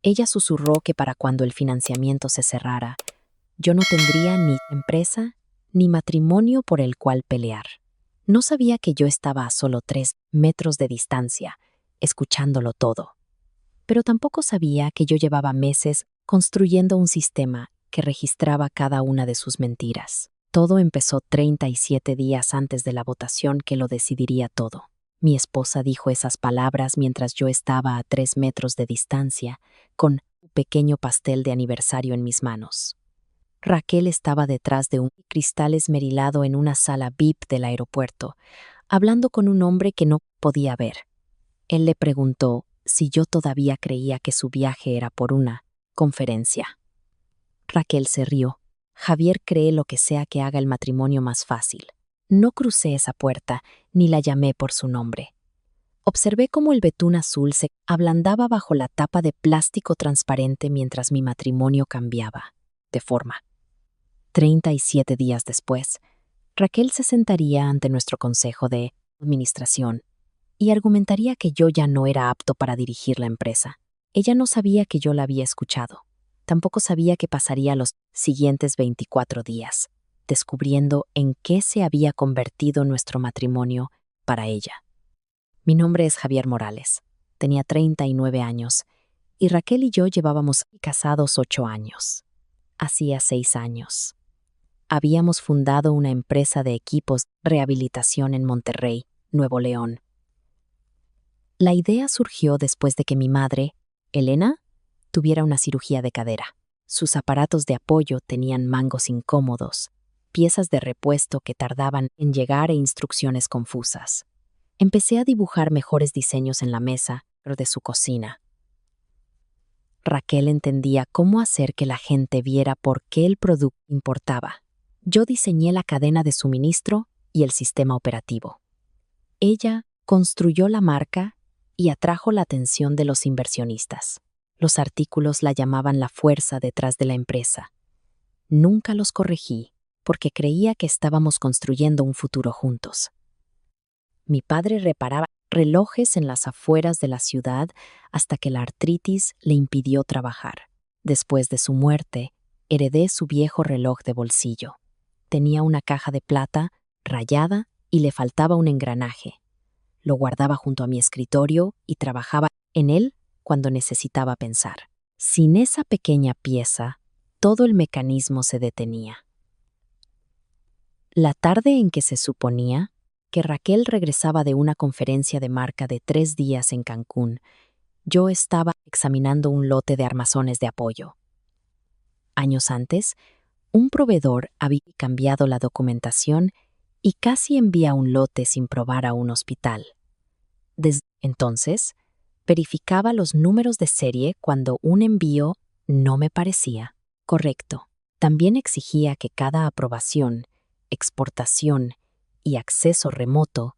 Ella susurró que para cuando el financiamiento se cerrara, yo no tendría ni empresa ni matrimonio por el cual pelear. No sabía que yo estaba a solo 3 metros de distancia, escuchándolo todo. Pero tampoco sabía que yo llevaba meses construyendo un sistema que registraba cada una de sus mentiras. Todo empezó 37 días antes de la votación que lo decidiría todo. Mi esposa dijo esas palabras mientras yo estaba a 3 metros de distancia, con un pequeño pastel de aniversario en mis manos. Raquel estaba detrás de un cristal esmerilado en una sala VIP del aeropuerto, hablando con un hombre que no podía ver. Él le preguntó si yo todavía creía que su viaje era por una conferencia. Raquel se rió. Javier cree lo que sea que haga el matrimonio más fácil. No crucé esa puerta, ni la llamé por su nombre. Observé cómo el betún azul se ablandaba bajo la tapa de plástico transparente mientras mi matrimonio cambiaba de forma. 37 días después, Raquel se sentaría ante nuestro consejo de administración y argumentaría que yo ya no era apto para dirigir la empresa. Ella no sabía que yo la había escuchado. Tampoco sabía qué pasaría los siguientes 24 días, descubriendo en qué se había convertido nuestro matrimonio para ella. Mi nombre es Javier Morales. Tenía 39 años y Raquel y yo llevábamos casados 8 años. Hacía 6 años. Habíamos fundado una empresa de equipos de rehabilitación en Monterrey, Nuevo León. La idea surgió después de que mi madre, Elena, tuviera una cirugía de cadera. Sus aparatos de apoyo tenían mangos incómodos, piezas de repuesto que tardaban en llegar e instrucciones confusas. Empecé a dibujar mejores diseños en la mesa de su cocina. Raquel entendía cómo hacer que la gente viera por qué el producto importaba. Yo diseñé la cadena de suministro y el sistema operativo. Ella construyó la marca y atrajo la atención de los inversionistas. Los artículos la llamaban la fuerza detrás de la empresa. Nunca los corregí porque creía que estábamos construyendo un futuro juntos. Mi padre reparaba relojes en las afueras de la ciudad hasta que la artritis le impidió trabajar. Después de su muerte, heredé su viejo reloj de bolsillo. Tenía una caja de plata rayada y le faltaba un engranaje. Lo guardaba junto a mi escritorio y trabajaba en él cuando necesitaba pensar. Sin esa pequeña pieza, todo el mecanismo se detenía. La tarde en que se suponía que Raquel regresaba de una conferencia de marca de 3 días en Cancún, yo estaba examinando un lote de armazones de apoyo. Años antes, un proveedor había cambiado la documentación y casi envía un lote sin probar a un hospital. Desde entonces, verificaba los números de serie cuando un envío no me parecía correcto. También exigía que cada aprobación, exportación y acceso remoto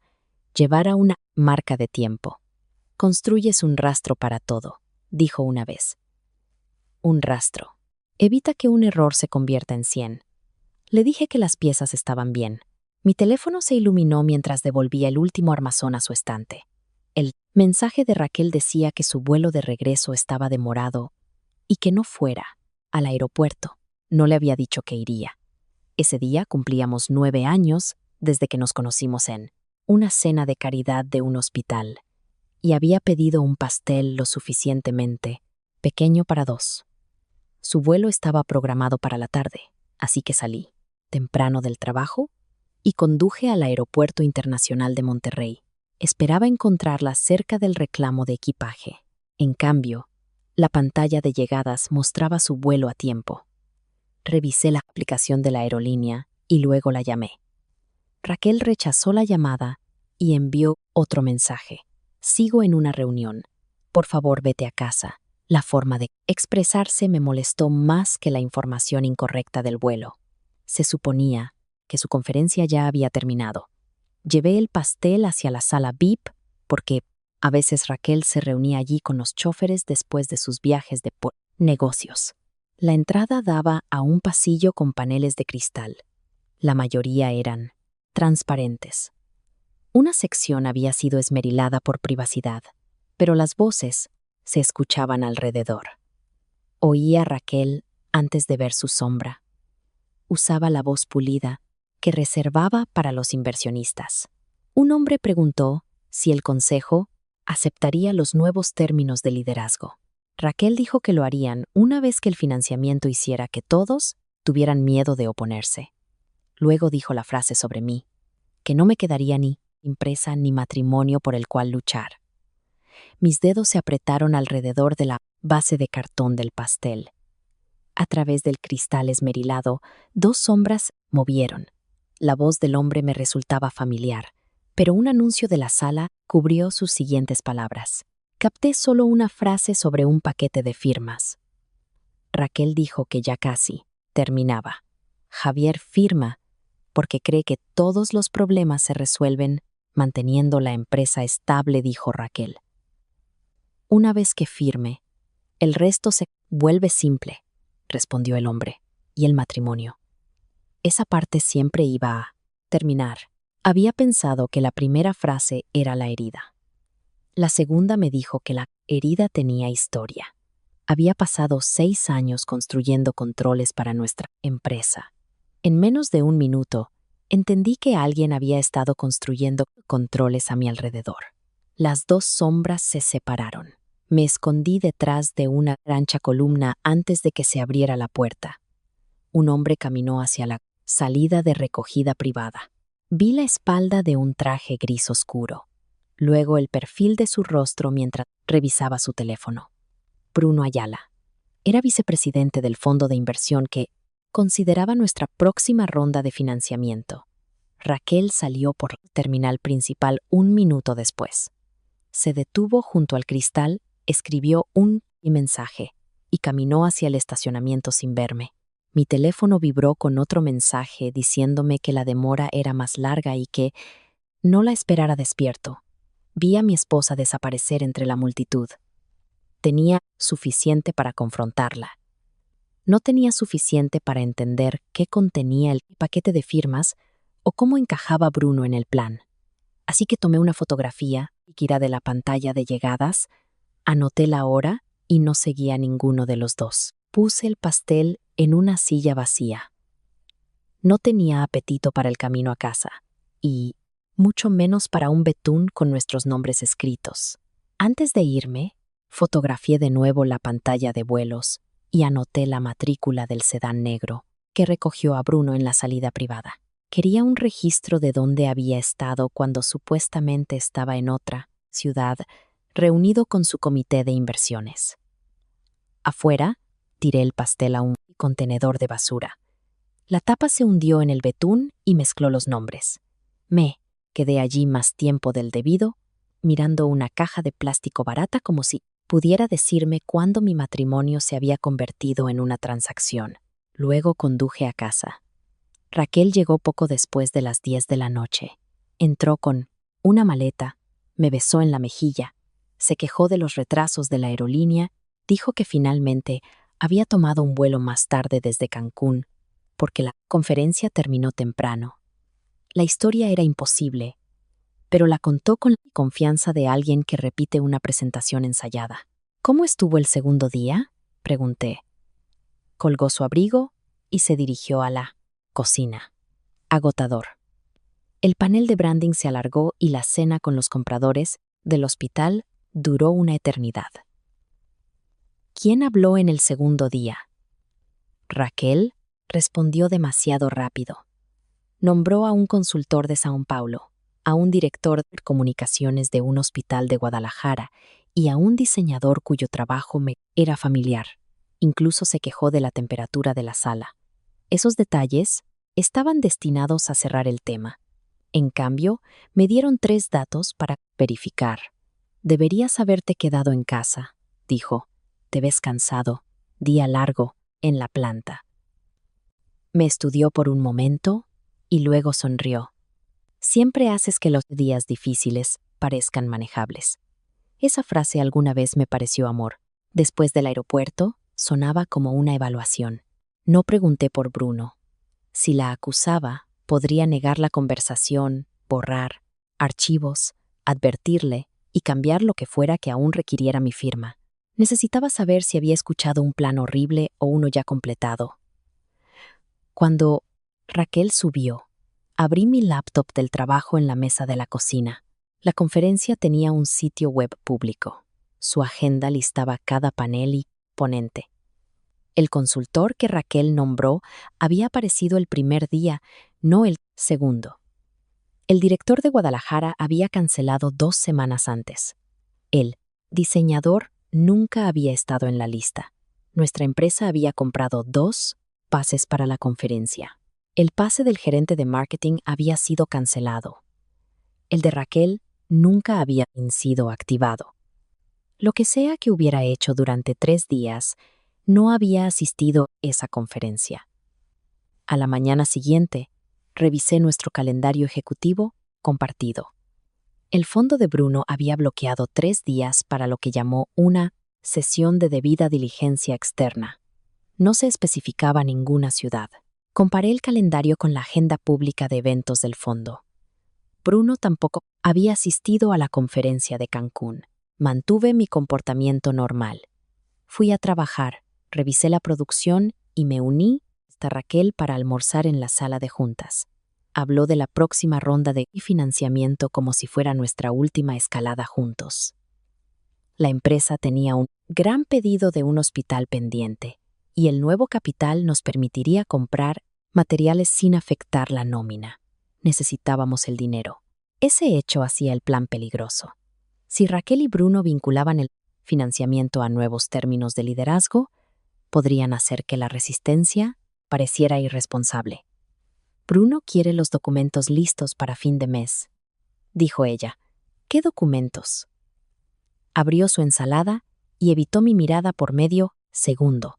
llevara una marca de tiempo. Construyes un rastro para todo, dijo una vez. Un rastro. Evita que un error se convierta en 100. Le dije que las piezas estaban bien. Mi teléfono se iluminó mientras devolvía el último armazón a su estante. El mensaje de Raquel decía que su vuelo de regreso estaba demorado y que no fuera al aeropuerto. No le había dicho que iría. Ese día cumplíamos 9 años desde que nos conocimos en una cena de caridad de un hospital y había pedido un pastel lo suficientemente pequeño para 2. Su vuelo estaba programado para la tarde, así que salí temprano del trabajo y conduje al Aeropuerto Internacional de Monterrey. Esperaba encontrarla cerca del reclamo de equipaje. En cambio, la pantalla de llegadas mostraba su vuelo a tiempo. Revisé la aplicación de la aerolínea y luego la llamé. Raquel rechazó la llamada y envió otro mensaje. Sigo en una reunión. Por favor, vete a casa. La forma de expresarse me molestó más que la información incorrecta del vuelo. Se suponía que su conferencia ya había terminado. Llevé el pastel hacia la sala VIP porque a veces Raquel se reunía allí con los chóferes después de sus viajes de negocios. La entrada daba a un pasillo con paneles de cristal. La mayoría eran transparentes. Una sección había sido esmerilada por privacidad, pero las voces se escuchaban alrededor. Oí a Raquel antes de ver su sombra. Usaba la voz pulida que reservaba para los inversionistas. Un hombre preguntó si el consejo aceptaría los nuevos términos de liderazgo. Raquel dijo que lo harían una vez que el financiamiento hiciera que todos tuvieran miedo de oponerse. Luego dijo la frase sobre mí, que no me quedaría ni empresa ni matrimonio por el cual luchar. Mis dedos se apretaron alrededor de la base de cartón del pastel. A través del cristal esmerilado, dos sombras movieron. La voz del hombre me resultaba familiar, pero un anuncio de la sala cubrió sus siguientes palabras. Capté solo una frase sobre un paquete de firmas. Raquel dijo que ya casi terminaba. Javier firma porque cree que todos los problemas se resuelven manteniendo la empresa estable, dijo Raquel. Una vez que firme, el resto se vuelve simple, respondió el hombre. ¿Y el matrimonio? Esa parte siempre iba a terminar. Había pensado que la primera frase era la herida. La segunda me dijo que la herida tenía historia. Había pasado 6 años construyendo controles para nuestra empresa. En menos de un minuto, entendí que alguien había estado construyendo controles a mi alrededor. Las dos sombras se separaron. Me escondí detrás de una ancha columna antes de que se abriera la puerta. Un hombre caminó hacia la salida de recogida privada. Vi la espalda de un traje gris oscuro, luego el perfil de su rostro mientras revisaba su teléfono. Bruno Ayala. Era vicepresidente del fondo de inversión que consideraba nuestra próxima ronda de financiamiento. Raquel salió por el terminal principal 1 minuto después. Se detuvo junto al cristal, escribió un mensaje y caminó hacia el estacionamiento sin verme. Mi teléfono vibró con otro mensaje diciéndome que la demora era más larga y que no la esperara despierto. Vi a mi esposa desaparecer entre la multitud. Tenía suficiente para confrontarla. No tenía suficiente para entender qué contenía el paquete de firmas o cómo encajaba Bruno en el plan. Así que tomé una fotografía líquida de la pantalla de llegadas, anoté la hora y no seguí a ninguno de los dos. Puse el pastel en una silla vacía. No tenía apetito para el camino a casa, y mucho menos para un betún con nuestros nombres escritos. Antes de irme, fotografié de nuevo la pantalla de vuelos y anoté la matrícula del sedán negro que recogió a Bruno en la salida privada. Quería un registro de dónde había estado cuando supuestamente estaba en otra ciudad, reunido con su comité de inversiones. Afuera, tiré el pastel a un contenedor de basura. La tapa se hundió en el betún y mezcló los nombres. Me quedé allí más tiempo del debido, mirando una caja de plástico barata como si pudiera decirme cuándo mi matrimonio se había convertido en una transacción. Luego conduje a casa. Raquel llegó poco después de las 10 de la noche. Entró con una maleta, me besó en la mejilla, se quejó de los retrasos de la aerolínea, dijo que finalmente había tomado un vuelo más tarde desde Cancún, porque la conferencia terminó temprano. La historia era imposible, pero la contó con la confianza de alguien que repite una presentación ensayada. ¿Cómo estuvo el segundo día?, pregunté. Colgó su abrigo y se dirigió a la cocina. Agotador. El panel de branding se alargó y la cena con los compradores del hospital duró una eternidad. ¿Quién habló en el segundo día? Raquel respondió demasiado rápido. Nombró a un consultor de São Paulo, a un director de comunicaciones de un hospital de Guadalajara y a un diseñador cuyo trabajo me era familiar. Incluso se quejó de la temperatura de la sala. Esos detalles estaban destinados a cerrar el tema. En cambio, me dieron 3 datos para verificar. Deberías haberte quedado en casa, dijo. Te ves cansado. Día largo en la planta. Me estudió por un momento y luego sonrió. Siempre haces que los días difíciles parezcan manejables. Esa frase alguna vez me pareció amor. Después del aeropuerto, sonaba como una evaluación. No pregunté por Bruno. Si la acusaba, podría negar la conversación, borrar archivos, advertirle y cambiar lo que fuera que aún requiriera mi firma. Necesitaba saber si había escuchado un plan horrible o uno ya completado. Cuando Raquel subió, abrí mi laptop del trabajo en la mesa de la cocina. La conferencia tenía un sitio web público. Su agenda listaba cada panel y ponente. El consultor que Raquel nombró había aparecido el primer día, no el segundo. El director de Guadalajara había cancelado 2 semanas antes. El diseñador nunca había estado en la lista. Nuestra empresa había comprado 2 pases para la conferencia. El pase del gerente de marketing había sido cancelado. El de Raquel nunca había sido activado. Lo que sea que hubiera hecho durante 3 días, no había asistido a esa conferencia. A la mañana siguiente, revisé nuestro calendario ejecutivo compartido. El fondo de Bruno había bloqueado 3 días para lo que llamó una sesión de debida diligencia externa. No se especificaba ninguna ciudad. Comparé el calendario con la agenda pública de eventos del fondo. Bruno tampoco había asistido a la conferencia de Cancún. Mantuve mi comportamiento normal. Fui a trabajar, revisé la producción y me uní a Raquel para almorzar en la sala de juntas. Habló de la próxima ronda de financiamiento como si fuera nuestra última escalada juntos. La empresa tenía un gran pedido de un hospital pendiente, y el nuevo capital nos permitiría comprar materiales sin afectar la nómina. Necesitábamos el dinero. Ese hecho hacía el plan peligroso. Si Raquel y Bruno vinculaban el financiamiento a nuevos términos de liderazgo, podrían hacer que la resistencia pareciera irresponsable. Bruno quiere los documentos listos para fin de mes, dijo ella. ¿Qué documentos? Abrió su ensalada y evitó mi mirada por medio segundo.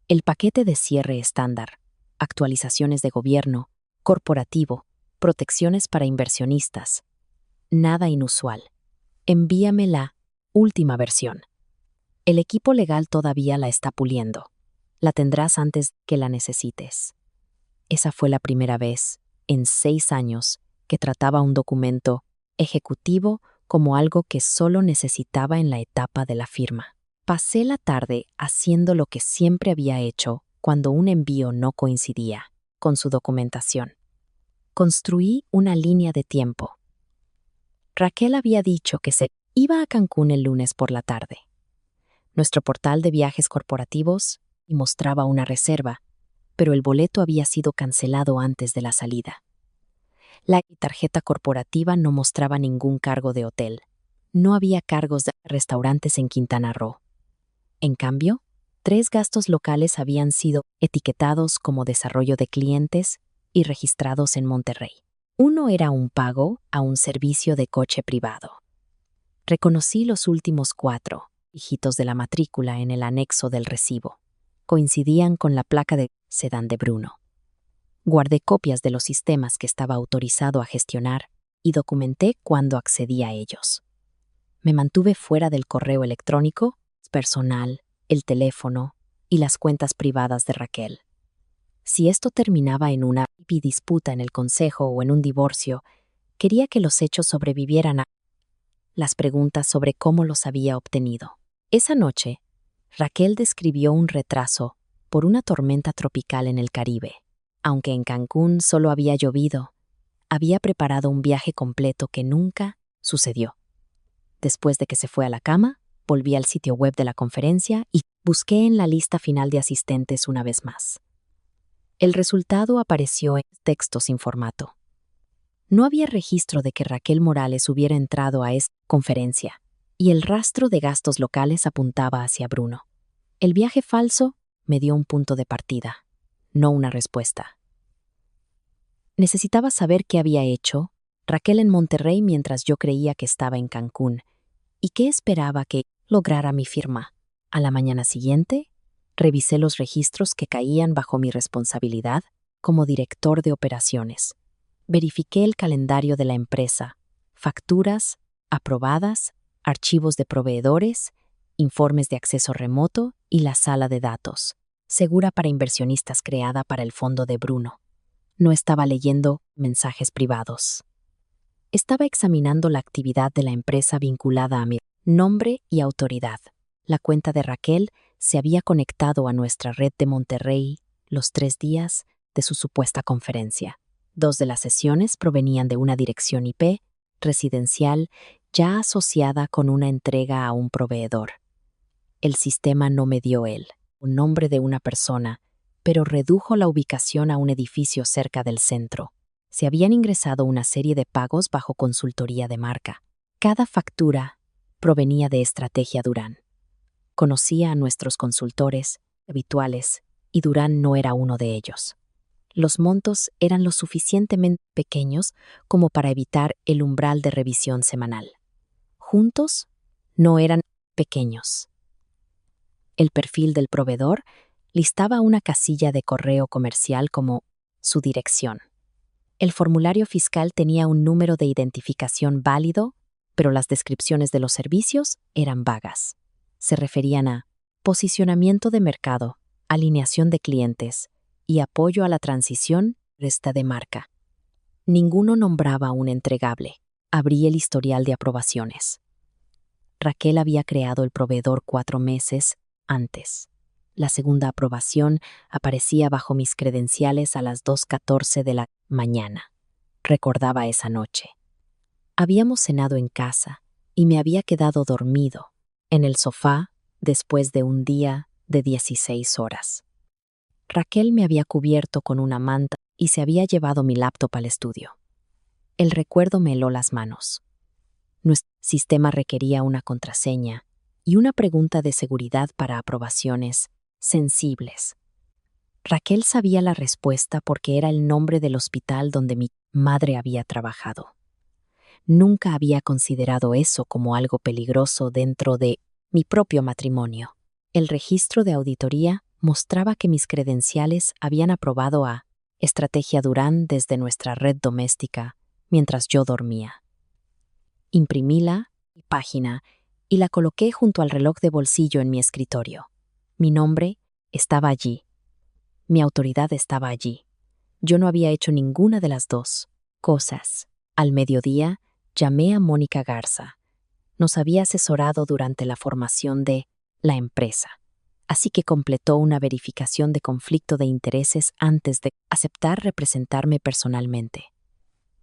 El paquete de cierre estándar, actualizaciones de gobierno, corporativo, protecciones para inversionistas. Nada inusual. Envíame la última versión. El equipo legal todavía la está puliendo. La tendrás antes que la necesites. Esa fue la primera vez, en 6 años, que trataba un documento ejecutivo como algo que solo necesitaba en la etapa de la firma. Pasé la tarde haciendo lo que siempre había hecho cuando un envío no coincidía con su documentación. Construí una línea de tiempo. Raquel había dicho que se iba a Cancún el lunes por la tarde. Nuestro portal de viajes corporativos mostraba una reserva, pero el boleto había sido cancelado antes de la salida. La tarjeta corporativa no mostraba ningún cargo de hotel. No había cargos de restaurantes en Quintana Roo. En cambio, 3 gastos locales habían sido etiquetados como desarrollo de clientes y registrados en Monterrey. Uno era un pago a un servicio de coche privado. Reconocí los últimos 4 dígitos de la matrícula en el anexo del recibo. Coincidían con la placa de sedán de Bruno. Guardé copias de los sistemas que estaba autorizado a gestionar y documenté cuándo accedí a ellos. Me mantuve fuera del correo electrónico, personal, el teléfono y las cuentas privadas de Raquel. Si esto terminaba en una disputa en el consejo o en un divorcio, quería que los hechos sobrevivieran a las preguntas sobre cómo los había obtenido. Esa noche, Raquel describió un retraso por una tormenta tropical en el Caribe. Aunque en Cancún solo había llovido, había preparado un viaje completo que nunca sucedió. Después de que se fue a la cama, volví al sitio web de la conferencia y busqué en la lista final de asistentes una vez más. El resultado apareció en texto sin formato. No había registro de que Raquel Morales hubiera entrado a esa conferencia, y el rastro de gastos locales apuntaba hacia Bruno. El viaje falso me dio un punto de partida, no una respuesta. Necesitaba saber qué había hecho Raquel en Monterrey mientras yo creía que estaba en Cancún, y qué esperaba que lograra mi firma. A la mañana siguiente, revisé los registros que caían bajo mi responsabilidad como director de operaciones. Verifiqué el calendario de la empresa, facturas aprobadas, archivos de proveedores, informes de acceso remoto y la sala de datos, segura para inversionistas creada para el fondo de Bruno. No estaba leyendo mensajes privados. Estaba examinando la actividad de la empresa vinculada a mi nombre y autoridad. La cuenta de Raquel se había conectado a nuestra red de Monterrey los 3 días de su supuesta conferencia. 2 de las sesiones provenían de una dirección IP residencial ya asociada con una entrega a un proveedor. El sistema no me dio un nombre de una persona, pero redujo la ubicación a un edificio cerca del centro. Se habían ingresado una serie de pagos bajo consultoría de marca. Cada factura provenía de Estrategia Durán. Conocía a nuestros consultores habituales y Durán no era uno de ellos. Los montos eran lo suficientemente pequeños como para evitar el umbral de revisión semanal. Juntos, no eran pequeños. El perfil del proveedor listaba una casilla de correo comercial como su dirección. El formulario fiscal tenía un número de identificación válido, pero las descripciones de los servicios eran vagas. Se referían a posicionamiento de mercado, alineación de clientes y apoyo a la transición de marca. Ninguno nombraba un entregable. Abrí el historial de aprobaciones. Raquel había creado el proveedor 4 meses antes. La segunda aprobación aparecía bajo mis credenciales a las 2:14 de la mañana. Recordaba esa noche. Habíamos cenado en casa y me había quedado dormido en el sofá después de un día de 16 horas. Raquel me había cubierto con una manta y se había llevado mi laptop al estudio. El recuerdo me heló las manos. Nuestro sistema requería una contraseña y una pregunta de seguridad para aprobaciones sensibles. Raquel sabía la respuesta porque era el nombre del hospital donde mi madre había trabajado. Nunca había considerado eso como algo peligroso dentro de mi propio matrimonio. El registro de auditoría mostraba que mis credenciales habían aprobado a Estrategia Durán desde nuestra red doméstica mientras yo dormía. Imprimí la página y la coloqué junto al reloj de bolsillo en mi escritorio. Mi nombre estaba allí. Mi autoridad estaba allí. Yo no había hecho ninguna de las dos cosas. Al mediodía, llamé a Mónica Garza. Nos había asesorado durante la formación de la empresa, así que completó una verificación de conflicto de intereses antes de aceptar representarme personalmente.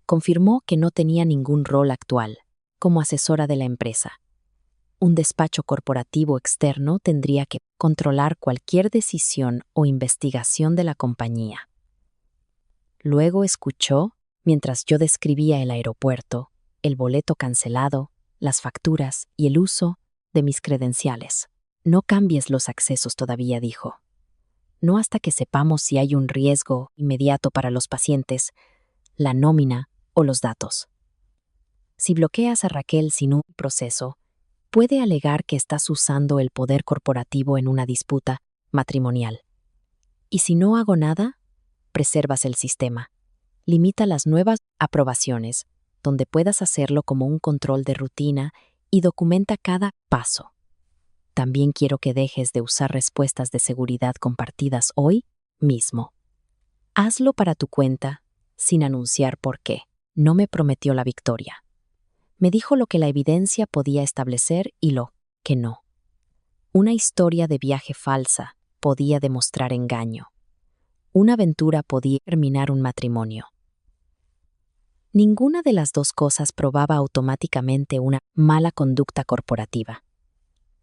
Confirmó que no tenía ningún rol actual como asesora de la empresa. Un despacho corporativo externo tendría que controlar cualquier decisión o investigación de la compañía. Luego escuchó, mientras yo describía el aeropuerto, el boleto cancelado, las facturas y el uso de mis credenciales. No cambies los accesos todavía, dijo. No hasta que sepamos si hay un riesgo inmediato para los pacientes, la nómina o los datos. Si bloqueas a Raquel sin un proceso, puede alegar que estás usando el poder corporativo en una disputa matrimonial. Y si no hago nada, preservas el sistema. Limita las nuevas aprobaciones, donde puedas hacerlo como un control de rutina y documenta cada paso. También quiero que dejes de usar respuestas de seguridad compartidas hoy mismo. Hazlo para tu cuenta, sin anunciar por qué. No me prometió la victoria. Me dijo lo que la evidencia podía establecer y lo que no. Una historia de viaje falsa podía demostrar engaño. Una aventura podía terminar un matrimonio. Ninguna de las dos cosas probaba automáticamente una mala conducta corporativa.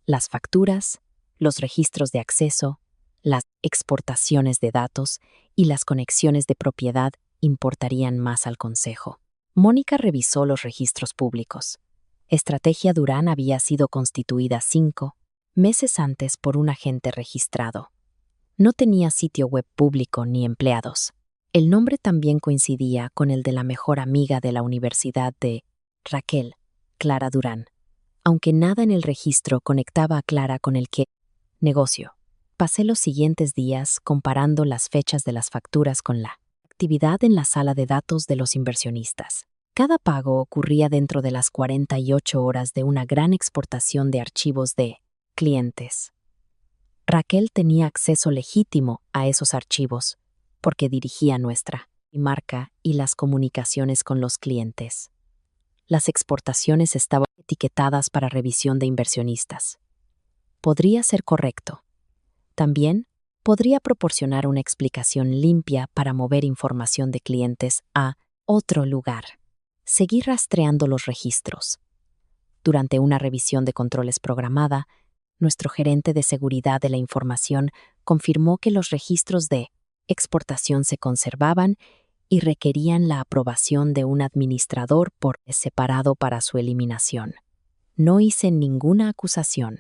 Las facturas, los registros de acceso, las exportaciones de datos y las conexiones de propiedad importarían más al consejo. Mónica revisó los registros públicos. Estrategia Durán había sido constituida 5 meses antes por un agente registrado. No tenía sitio web público ni empleados. El nombre también coincidía con el de la mejor amiga de la universidad de Raquel, Clara Durán, aunque nada en el registro conectaba a Clara con el negocio. Pasé los siguientes días comparando las fechas de las facturas con la actividad en la sala de datos de los inversionistas. Cada pago ocurría dentro de las 48 horas de una gran exportación de archivos de clientes. Raquel tenía acceso legítimo a esos archivos, porque dirigía nuestra marca y las comunicaciones con los clientes. Las exportaciones estaban etiquetadas para revisión de inversionistas. podría ser correcto. También podría proporcionar una explicación limpia para mover información de clientes a otro lugar. Seguí rastreando los registros. Durante una revisión de controles programada, nuestro gerente de seguridad de la información confirmó que los registros de exportación se conservaban y requerían la aprobación de un administrador por separado para su eliminación. No hice ninguna acusación.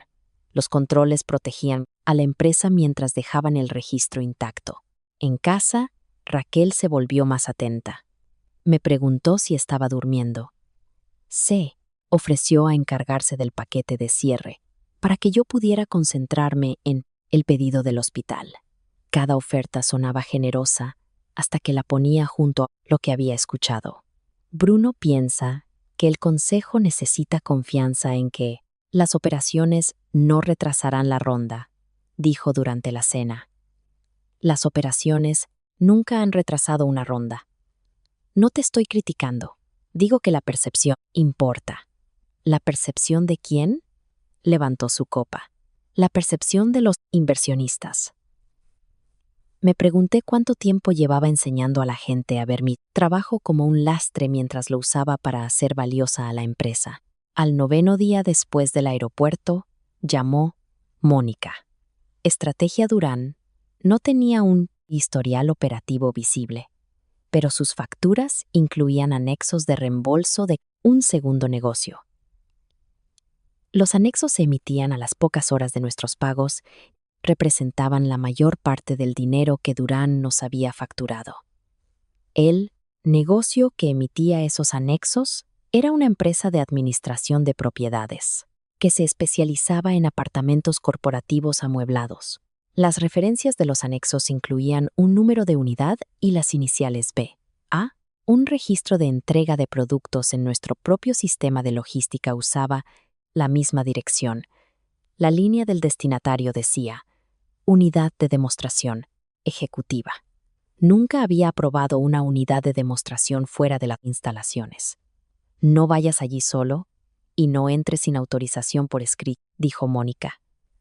Los controles protegían a la empresa mientras dejaban el registro intacto. En casa, Raquel se volvió más atenta. Me preguntó si estaba durmiendo. Se ofreció a encargarse del paquete de cierre para que yo pudiera concentrarme en el pedido del hospital. Cada oferta sonaba generosa hasta que la ponía junto a lo que había escuchado. Bruno piensa que el consejo necesita confianza en que las operaciones no retrasarán la ronda, dijo durante la cena. Las operaciones nunca han retrasado una ronda. No te estoy criticando. Digo que la percepción importa. ¿La percepción de quién? Levantó su copa. La percepción de los inversionistas. Me pregunté cuánto tiempo llevaba enseñando a la gente a ver mi trabajo como un lastre mientras lo usaba para hacer valiosa a la empresa. Al 9º día después del aeropuerto, llamó Mónica. Estrategia Durán no tenía un historial operativo visible, pero sus facturas incluían anexos de reembolso de un segundo negocio. Los anexos se emitían a las pocas horas de nuestros pagos, representaban la mayor parte del dinero que Durán nos había facturado. El negocio que emitía esos anexos era una empresa de administración de propiedades, que se especializaba en apartamentos corporativos amueblados. Las referencias de los anexos incluían un número de unidad y las iniciales B. A. Un registro de entrega de productos en nuestro propio sistema de logística usaba la misma dirección. La línea del destinatario decía Unidad de demostración ejecutiva. Nunca había aprobado una unidad de demostración fuera de las instalaciones. No vayas allí solo y no entres sin autorización por escrito, dijo Mónica.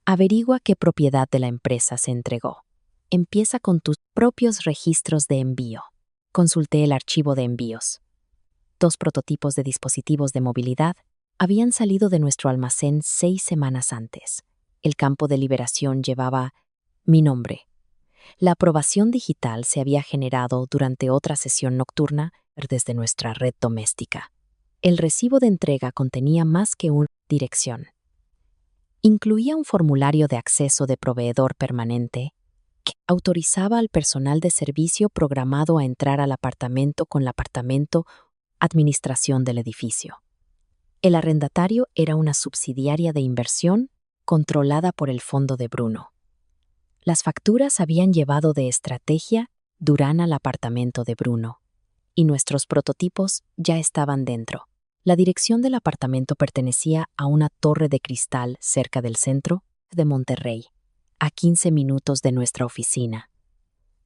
Averigua qué propiedad de la empresa se entregó. Empieza con tus propios registros de envío. Consulté el archivo de envíos. 2 prototipos de dispositivos de movilidad habían salido de nuestro almacén 6 semanas antes. El campo de liberación llevaba mi nombre. La aprobación digital se había generado durante otra sesión nocturna desde nuestra red doméstica. El recibo de entrega contenía más que una dirección. Incluía un formulario de acceso de proveedor permanente que autorizaba al personal de servicio programado a entrar al apartamento con el apartamento administración del edificio. El arrendatario era una subsidiaria de inversión controlada por el fondo de Bruno. Las facturas habían llevado de estrategia Durán al apartamento de Bruno, y nuestros prototipos ya estaban dentro. La dirección del apartamento pertenecía a una torre de cristal cerca del centro de Monterrey, a 15 minutos de nuestra oficina.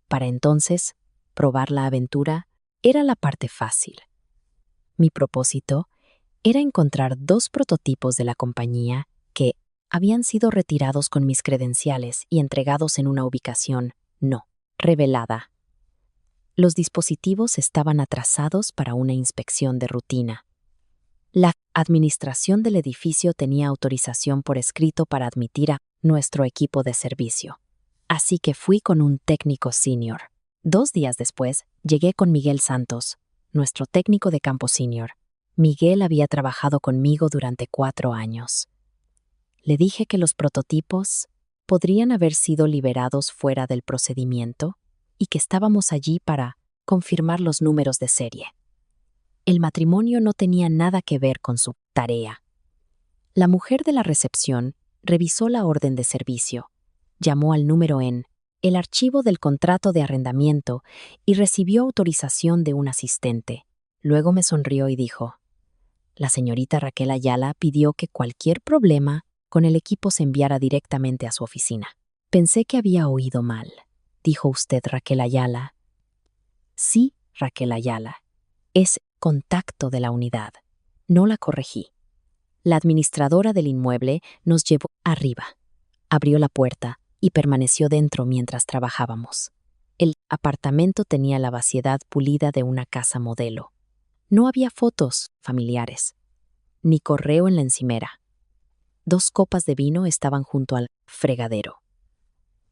Para entonces, probar la aventura era la parte fácil. Mi propósito era encontrar 2 prototipos de la compañía que habían sido retirados con mis credenciales y entregados en una ubicación no revelada. Los dispositivos estaban atrasados para una inspección de rutina. La administración del edificio tenía autorización por escrito para admitir a nuestro equipo de servicio. Así que fui con un técnico senior. 2 días después, llegué con Miguel Santos, nuestro técnico de campo senior. Miguel había trabajado conmigo durante 4 años. Le dije que los prototipos podrían haber sido liberados fuera del procedimiento y que estábamos allí para confirmar los números de serie. El matrimonio no tenía nada que ver con su tarea. La mujer de la recepción revisó la orden de servicio, llamó al número en el archivo del contrato de arrendamiento y recibió autorización de un asistente. Luego me sonrió y dijo, la señorita Raquel Ayala pidió que cualquier problema con el equipo se enviara directamente a su oficina. Pensé que había oído mal. ¿Dijo usted Raquel Ayala? Sí, Raquel Ayala. Es contacto de la unidad. No la corregí. La administradora del inmueble nos llevó arriba, Abrió la puerta y permaneció dentro mientras trabajábamos. El apartamento tenía la vaciedad pulida de una casa modelo. No había fotos familiares, ni correo en la encimera. 2 copas de vino estaban junto al fregadero.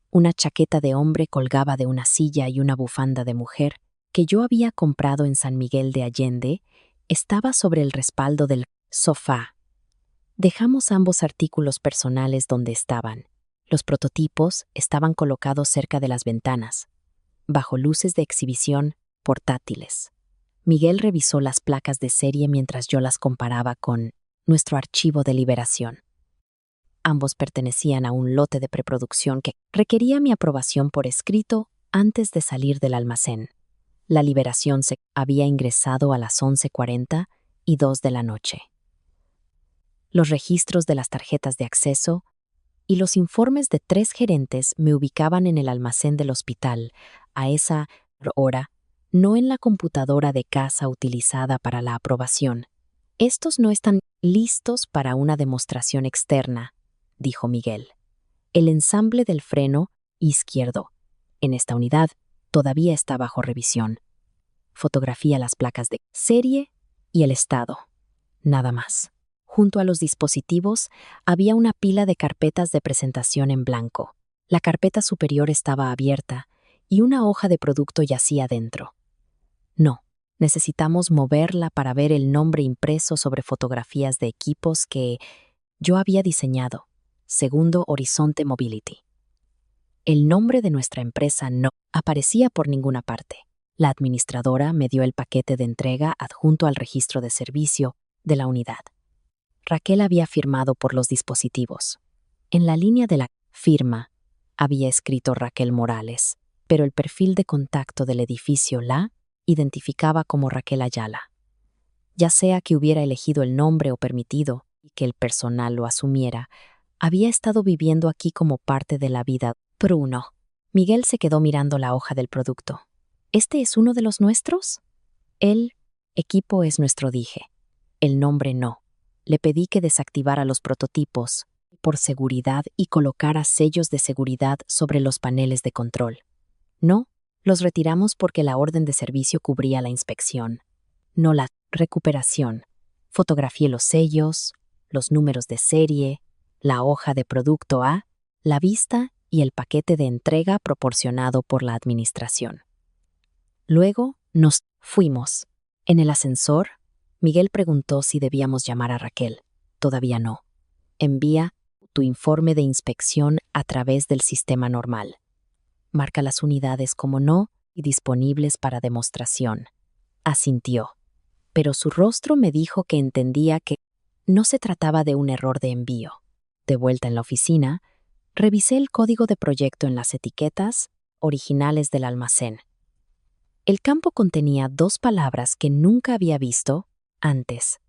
Una chaqueta de hombre colgaba de una silla y una bufanda de mujer, que yo había comprado en San Miguel de Allende, estaba sobre el respaldo del sofá. Dejamos ambos artículos personales donde estaban. Los prototipos estaban colocados cerca de las ventanas, bajo luces de exhibición portátiles. Miguel revisó las placas de serie mientras yo las comparaba con nuestro archivo de liberación. Ambos pertenecían a un lote de preproducción que requería mi aprobación por escrito antes de salir del almacén. La liberación se había ingresado a las 11:42 de la noche. Los registros de las tarjetas de acceso y los informes de 3 gerentes me ubicaban en el almacén del hospital a esa hora, no en la computadora de casa utilizada para la aprobación. Estos no están listos para una demostración externa, dijo Miguel. El ensamble del freno izquierdo en esta unidad todavía está bajo revisión. Fotografía las placas de serie y el estado. Nada más. Junto a los dispositivos había una pila de carpetas de presentación en blanco. La carpeta superior estaba abierta y una hoja de producto yacía dentro. No, necesitamos moverla para ver el nombre impreso sobre fotografías de equipos que yo había diseñado. Segundo Horizonte Mobility. El nombre de nuestra empresa no aparecía por ninguna parte. La administradora me dio el paquete de entrega adjunto al registro de servicio de la unidad. Raquel había firmado por los dispositivos. En la línea de la firma había escrito Raquel Morales, pero el perfil de contacto del edificio la identificaba como Raquel Ayala. Ya sea que hubiera elegido el nombre o permitido que el personal lo asumiera, había estado viviendo aquí como parte de la vida. Bruno. Miguel se quedó mirando la hoja del producto. ¿Este es uno de los nuestros? El equipo es nuestro, dije. El nombre no. Le pedí que desactivara los prototipos por seguridad y colocara sellos de seguridad sobre los paneles de control. No, los retiramos porque la orden de servicio cubría la inspección, no la recuperación. Fotografié los sellos, los números de serie, la hoja de producto A, la vista y el paquete de entrega proporcionado por la administración. Luego nos fuimos. En el ascensor, Miguel preguntó si debíamos llamar a Raquel. Todavía no. Envía tu informe de inspección a través del sistema normal. Marca las unidades como no y disponibles para demostración. Asintió. Pero su rostro me dijo que entendía que no se trataba de un error de envío. De vuelta en la oficina, revisé el código de proyecto en las etiquetas originales del almacén. El campo contenía 2 palabras que nunca había visto antes.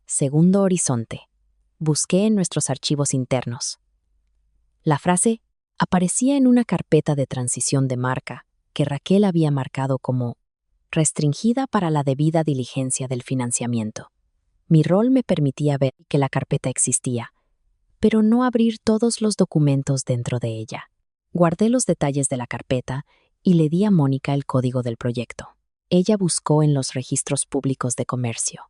Segundo Horizonte. Busqué en nuestros archivos internos. La frase aparecía en una carpeta de transición de marca que Raquel había marcado como restringida para la debida diligencia del financiamiento. Mi rol me permitía ver que la carpeta existía, pero no abrir todos los documentos dentro de ella. Guardé los detalles de la carpeta y le di a Mónica el código del proyecto. Ella buscó en los registros públicos de comercio.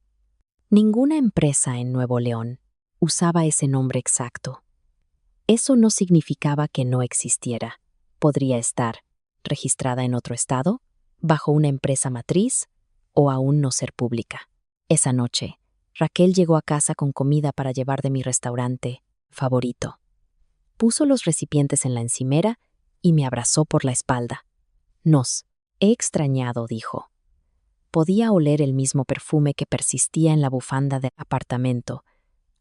Ninguna empresa en Nuevo León usaba ese nombre exacto. Eso no significaba que no existiera. Podría estar registrada en otro estado, bajo una empresa matriz o aún no ser pública. Esa noche, Raquel llegó a casa con comida para llevar de mi restaurante favorito. Puso los recipientes en la encimera y me abrazó por la espalda. Nos he extrañado, dijo. Podía oler el mismo perfume que persistía en la bufanda del apartamento.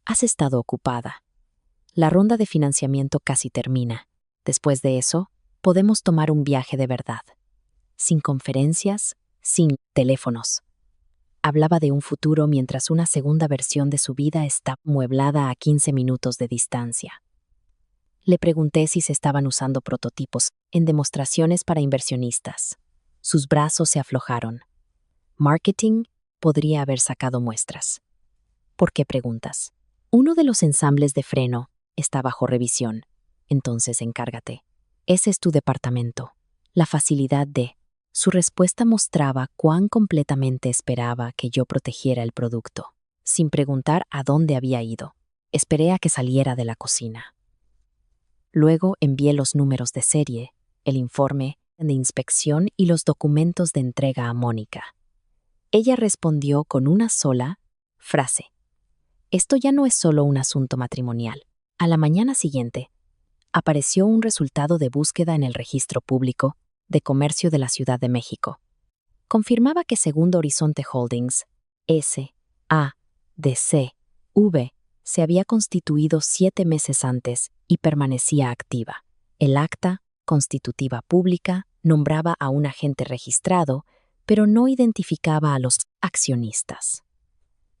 Has estado ocupada. La ronda de financiamiento casi termina. Después de eso, podemos tomar un viaje de verdad. Sin conferencias, sin teléfonos. Hablaba de un futuro mientras una segunda versión de su vida está mueblada a 15 minutos de distancia. Le pregunté si se estaban usando prototipos en demostraciones para inversionistas. Sus brazos se aflojaron. Marketing podría haber sacado muestras. ¿Por qué preguntas? Uno de los ensambles de freno está bajo revisión. Entonces encárgate. Ese es tu departamento. La facilidad de... Su respuesta mostraba cuán completamente esperaba que yo protegiera el producto, sin preguntar a dónde había ido. Esperé a que saliera de la cocina. Luego envié los números de serie, el informe de inspección y los documentos de entrega a Mónica. Ella respondió con una sola frase. Esto ya no es solo un asunto matrimonial. A la mañana siguiente, apareció un resultado de búsqueda en el registro público de comercio de la Ciudad de México. Confirmaba que Segundo Horizonte Holdings, S.A.D.C.V., se había constituido 7 meses antes y permanecía activa. El acta constitutiva pública nombraba a un agente registrado, pero no identificaba a los accionistas.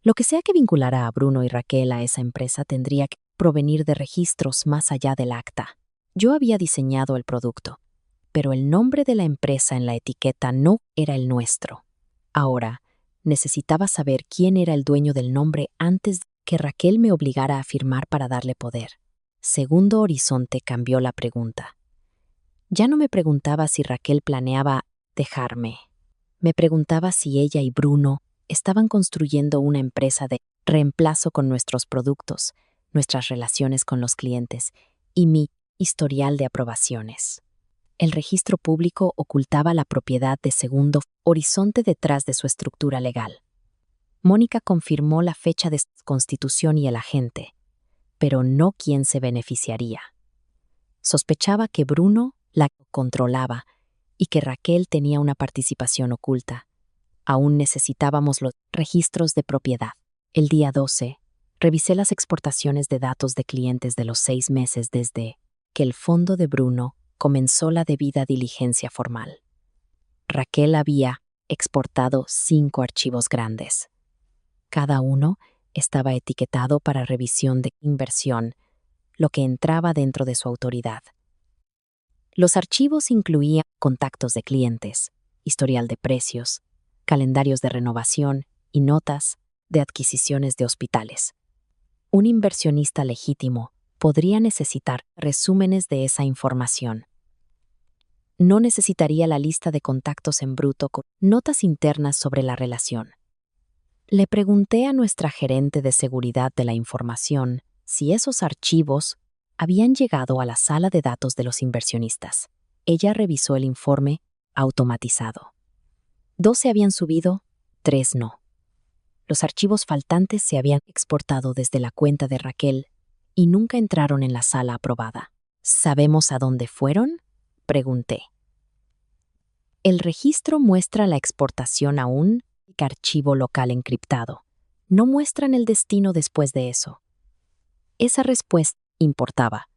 Lo que sea que vinculara a Bruno y Raquel a esa empresa tendría que provenir de registros más allá del acta. Yo había diseñado el producto, pero el nombre de la empresa en la etiqueta no era el nuestro. Ahora, necesitaba saber quién era el dueño del nombre antes de que Raquel me obligara a firmar para darle poder. Segundo Horizonte cambió la pregunta. Ya no me preguntaba si Raquel planeaba dejarme. Me preguntaba si ella y Bruno estaban construyendo una empresa de reemplazo con nuestros productos, nuestras relaciones con los clientes y mi historial de aprobaciones. El registro público ocultaba la propiedad de Segundo Horizonte detrás de su estructura legal. Mónica confirmó la fecha de constitución y el agente, pero no quién se beneficiaría. Sospechaba que Bruno la controlaba y que Raquel tenía una participación oculta. Aún necesitábamos los registros de propiedad. El día 12, revisé las exportaciones de datos de clientes de los 6 meses desde que el fondo de Bruno comenzó la debida diligencia formal. Raquel había exportado 5 archivos grandes. Cada uno estaba etiquetado para revisión de inversión, lo que entraba dentro de su autoridad. Los archivos incluían contactos de clientes, historial de precios, calendarios de renovación y notas de adquisiciones de hospitales. Un inversionista legítimo podría necesitar resúmenes de esa información. No necesitaría la lista de contactos en bruto con notas internas sobre la relación. Le pregunté a nuestra gerente de seguridad de la información si esos archivos habían llegado a la sala de datos de los inversionistas. Ella revisó el informe automatizado. 2 se habían subido, 3 no. Los archivos faltantes se habían exportado desde la cuenta de Raquel y nunca entraron en la sala aprobada. ¿Sabemos a dónde fueron?, pregunté. El registro muestra la exportación a un archivo local encriptado. No muestran el destino después de eso. Esa respuesta importaba.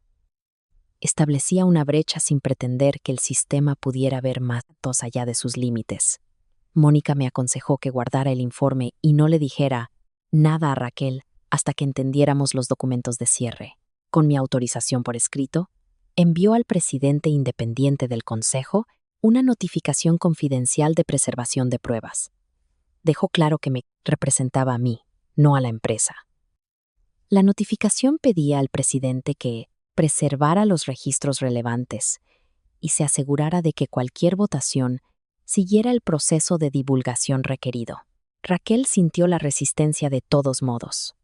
Establecía una brecha sin pretender que el sistema pudiera ver más datos allá de sus límites. Mónica me aconsejó que guardara el informe y no le dijera nada a Raquel hasta que entendiéramos los documentos de cierre. Con mi autorización por escrito, envió al presidente independiente del Consejo una notificación confidencial de preservación de pruebas. Dejó claro que me representaba a mí, no a la empresa. La notificación pedía al presidente que preservara los registros relevantes y se asegurara de que cualquier votación siguiera el proceso de divulgación requerido. Raquel sintió la resistencia de todos modos.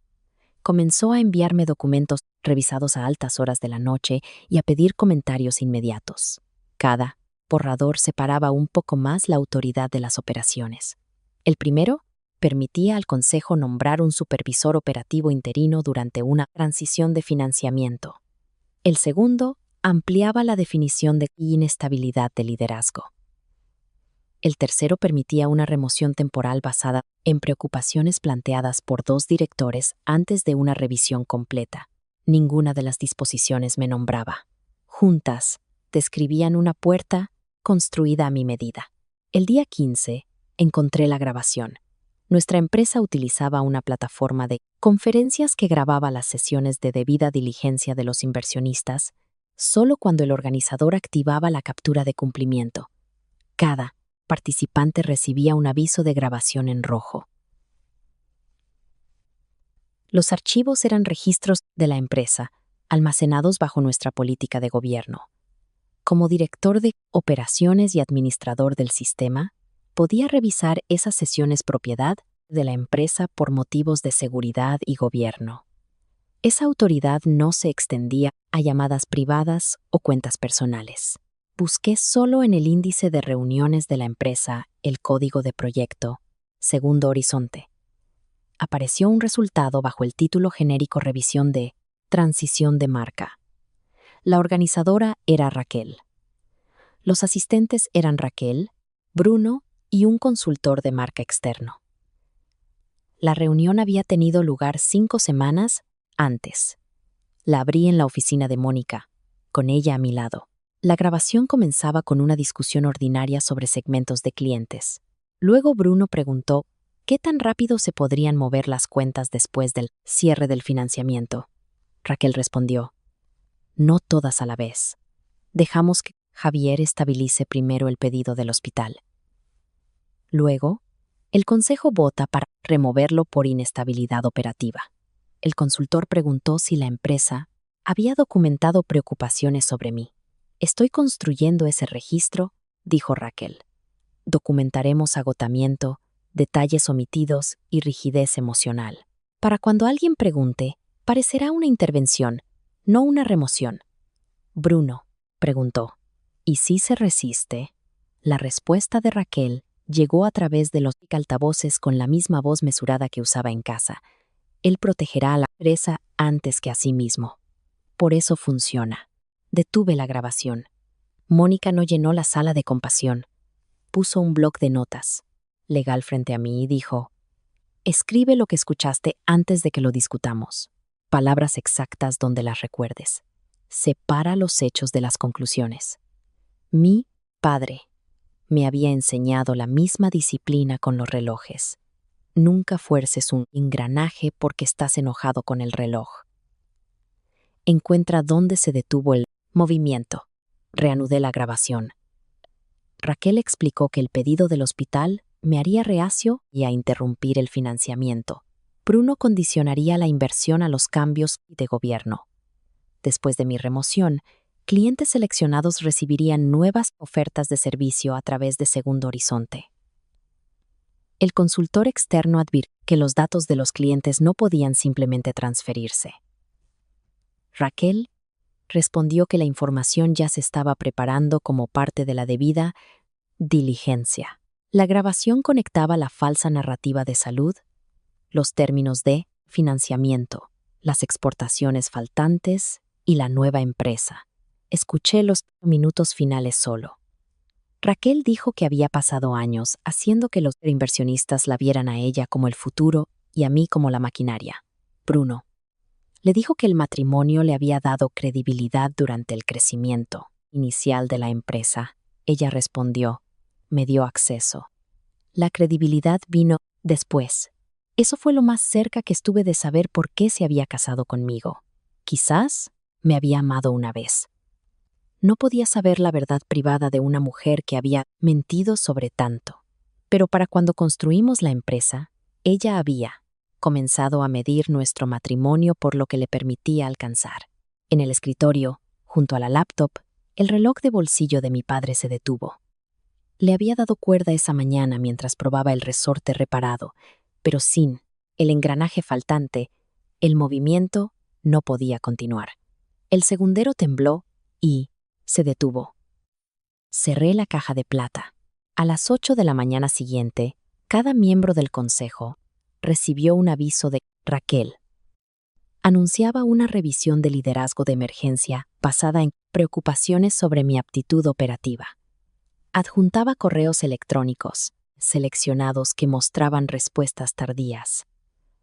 Comenzó a enviarme documentos revisados a altas horas de la noche y a pedir comentarios inmediatos. Cada borrador separaba un poco más la autoridad de las operaciones. El primero permitía al Consejo nombrar un supervisor operativo interino durante una transición de financiamiento. El segundo ampliaba la definición de inestabilidad de liderazgo. El tercero permitía una remoción temporal basada en preocupaciones planteadas por 2 directores antes de una revisión completa. Ninguna de las disposiciones me nombraba. Juntas, describían una puerta construida a mi medida. El día 15, encontré la grabación. Nuestra empresa utilizaba una plataforma de conferencias que grababa las sesiones de debida diligencia de los inversionistas solo cuando el organizador activaba la captura de cumplimiento. Cada participante recibía un aviso de grabación en rojo. Los archivos eran registros de la empresa, almacenados bajo nuestra política de gobierno. Como director de operaciones y administrador del sistema, podía revisar esas sesiones propiedad de la empresa por motivos de seguridad y gobierno. Esa autoridad no se extendía a llamadas privadas o cuentas personales. Busqué solo en el índice de reuniones de la empresa el código de proyecto, Segundo Horizonte. Apareció un resultado bajo el título genérico Revisión de Transición de marca. La organizadora era Raquel. Los asistentes eran Raquel, Bruno y un consultor de marca externo. La reunión había tenido lugar 5 semanas antes. La abrí en la oficina de Mónica, con ella a mi lado. La grabación comenzaba con una discusión ordinaria sobre segmentos de clientes. Luego Bruno preguntó qué tan rápido se podrían mover las cuentas después del cierre del financiamiento. Raquel respondió, no todas a la vez. Dejamos que Javier estabilice primero el pedido del hospital. Luego, el consejo vota para removerlo por inestabilidad operativa. El consultor preguntó si la empresa había documentado preocupaciones sobre mí. Estoy construyendo ese registro, dijo Raquel. Documentaremos agotamiento, detalles omitidos y rigidez emocional. Para cuando alguien pregunte, parecerá una intervención, no una remoción. Bruno preguntó, ¿y si se resiste? La respuesta de Raquel llegó a través de los altavoces con la misma voz mesurada que usaba en casa. Él protegerá a la empresa antes que a sí mismo. Por eso funciona. Detuve la grabación. Mónica no llenó la sala de compasión. Puso un bloc de notas legal frente a mí y dijo, escribe lo que escuchaste antes de que lo discutamos. Palabras exactas donde las recuerdes. Separa los hechos de las conclusiones. Mi padre me había enseñado la misma disciplina con los relojes. Nunca fuerces un engranaje porque estás enojado con el reloj. Encuentra dónde se detuvo el movimiento. Reanudé la grabación. Raquel explicó que el pedido del hospital me haría reacio y a interrumpir el financiamiento. Bruno condicionaría la inversión a los cambios de gobierno. Después de mi remoción, clientes seleccionados recibirían nuevas ofertas de servicio a través de Segundo Horizonte. El consultor externo advirtió que los datos de los clientes no podían simplemente transferirse. Raquel respondió que la información ya se estaba preparando como parte de la debida diligencia. La grabación conectaba la falsa narrativa de salud, los términos de financiamiento, las exportaciones faltantes y la nueva empresa. Escuché los minutos finales solo. Raquel dijo que había pasado años haciendo que los inversionistas la vieran a ella como el futuro y a mí como la maquinaria. Bruno le dijo que el matrimonio le había dado credibilidad durante el crecimiento inicial de la empresa. Ella respondió, me dio acceso. La credibilidad vino después. Eso fue lo más cerca que estuve de saber por qué se había casado conmigo. Quizás me había amado una vez. No podía saber la verdad privada de una mujer que había mentido sobre tanto. Pero para cuando construimos la empresa, ella había comenzado a medir nuestro matrimonio por lo que le permitía alcanzar. En el escritorio, junto a la laptop, el reloj de bolsillo de mi padre se detuvo. Le había dado cuerda esa mañana mientras probaba el resorte reparado, pero sin el engranaje faltante, el movimiento no podía continuar. El segundero tembló y se detuvo. Cerré la caja de plata. A las 8 de la mañana siguiente, cada miembro del consejo recibió un aviso de Raquel. Anunciaba una revisión de liderazgo de emergencia basada en preocupaciones sobre mi aptitud operativa. Adjuntaba correos electrónicos seleccionados que mostraban respuestas tardías,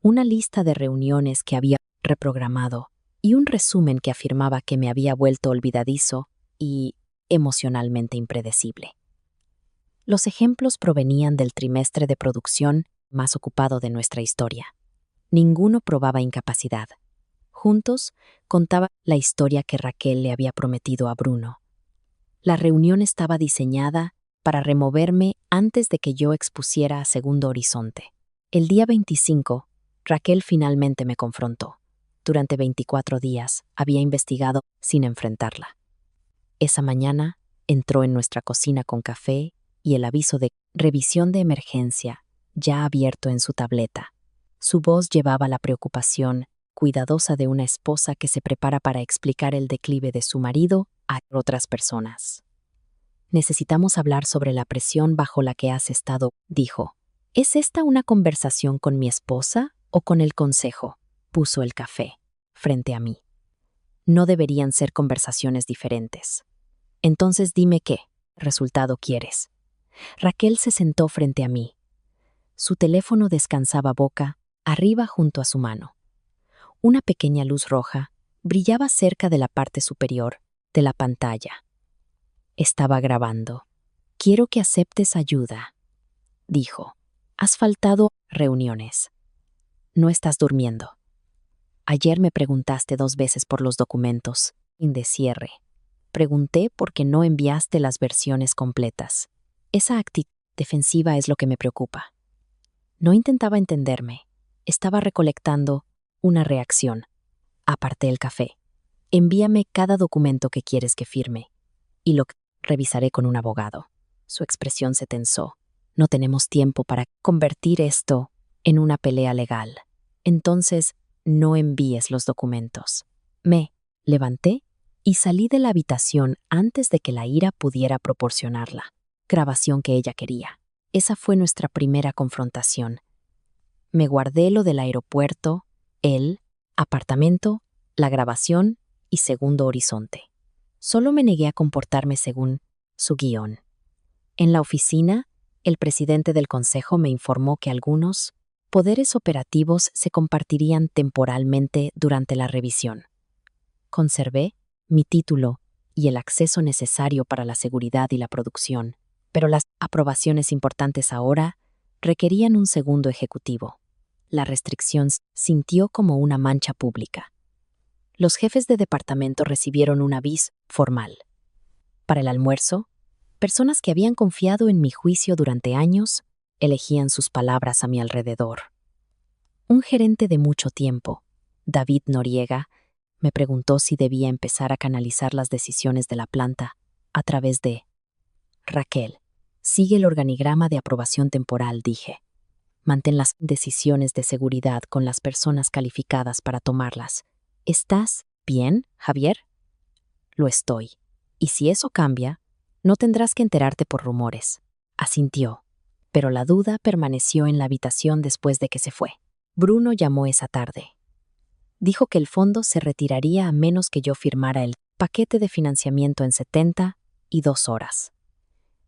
una lista de reuniones que había reprogramado y un resumen que afirmaba que me había vuelto olvidadizo y emocionalmente impredecible. Los ejemplos provenían del trimestre de producción más ocupado de nuestra historia. Ninguno probaba incapacidad. Juntos contaba la historia que Raquel le había prometido a Bruno. La reunión estaba diseñada para removerme antes de que yo expusiera a Segundo Horizonte. El día 25, Raquel finalmente me confrontó. Durante 24 días había investigado sin enfrentarla. Esa mañana entró en nuestra cocina con café y el aviso de revisión de emergencia ya abierto en su tableta. Su voz llevaba la preocupación cuidadosa de una esposa que se prepara para explicar el declive de su marido a otras personas. Necesitamos hablar sobre la presión bajo la que has estado, dijo. ¿Es esta una conversación con mi esposa o con el consejo? Puso el café frente a mí. No deberían ser conversaciones diferentes. Entonces dime qué resultado quieres. Raquel se sentó frente a mí. Su teléfono descansaba boca arriba junto a su mano. Una pequeña luz roja brillaba cerca de la parte superior de la pantalla. Estaba grabando. Quiero que aceptes ayuda, dijo. Has faltado reuniones. No estás durmiendo. Ayer me preguntaste 2 veces por los documentos, de cierre. Pregunté por qué no enviaste las versiones completas. Esa actitud defensiva es lo que me preocupa. No intentaba entenderme. Estaba recolectando una reacción. Aparté el café. Envíame cada documento que quieres que firme. Y lo revisaré con un abogado. Su expresión se tensó. No tenemos tiempo para convertir esto en una pelea legal. Entonces, no envíes los documentos. Me levanté y salí de la habitación antes de que la ira pudiera proporcionar la grabación que ella quería. Esa fue nuestra primera confrontación. Me guardé lo del aeropuerto, el apartamento, la grabación y segundo horizonte. Solo me negué a comportarme según su guión. En la oficina, el presidente del consejo me informó que algunos poderes operativos se compartirían temporalmente durante la revisión. Conservé mi título y el acceso necesario para la seguridad y la producción, pero las aprobaciones importantes ahora requerían un segundo ejecutivo. La restricción sintió como una mancha pública. Los jefes de departamento recibieron un aviso formal. Para el almuerzo, personas que habían confiado en mi juicio durante años elegían sus palabras a mi alrededor. Un gerente de mucho tiempo, David Noriega, me preguntó si debía empezar a canalizar las decisiones de la planta a través de Raquel. Sigue el organigrama de aprobación temporal, dije. Mantén las decisiones de seguridad con las personas calificadas para tomarlas. ¿Estás bien, Javier? Lo estoy. Y si eso cambia, no tendrás que enterarte por rumores. Asintió. Pero la duda permaneció en la habitación después de que se fue. Bruno llamó esa tarde. Dijo que el fondo se retiraría a menos que yo firmara el paquete de financiamiento en 72 horas.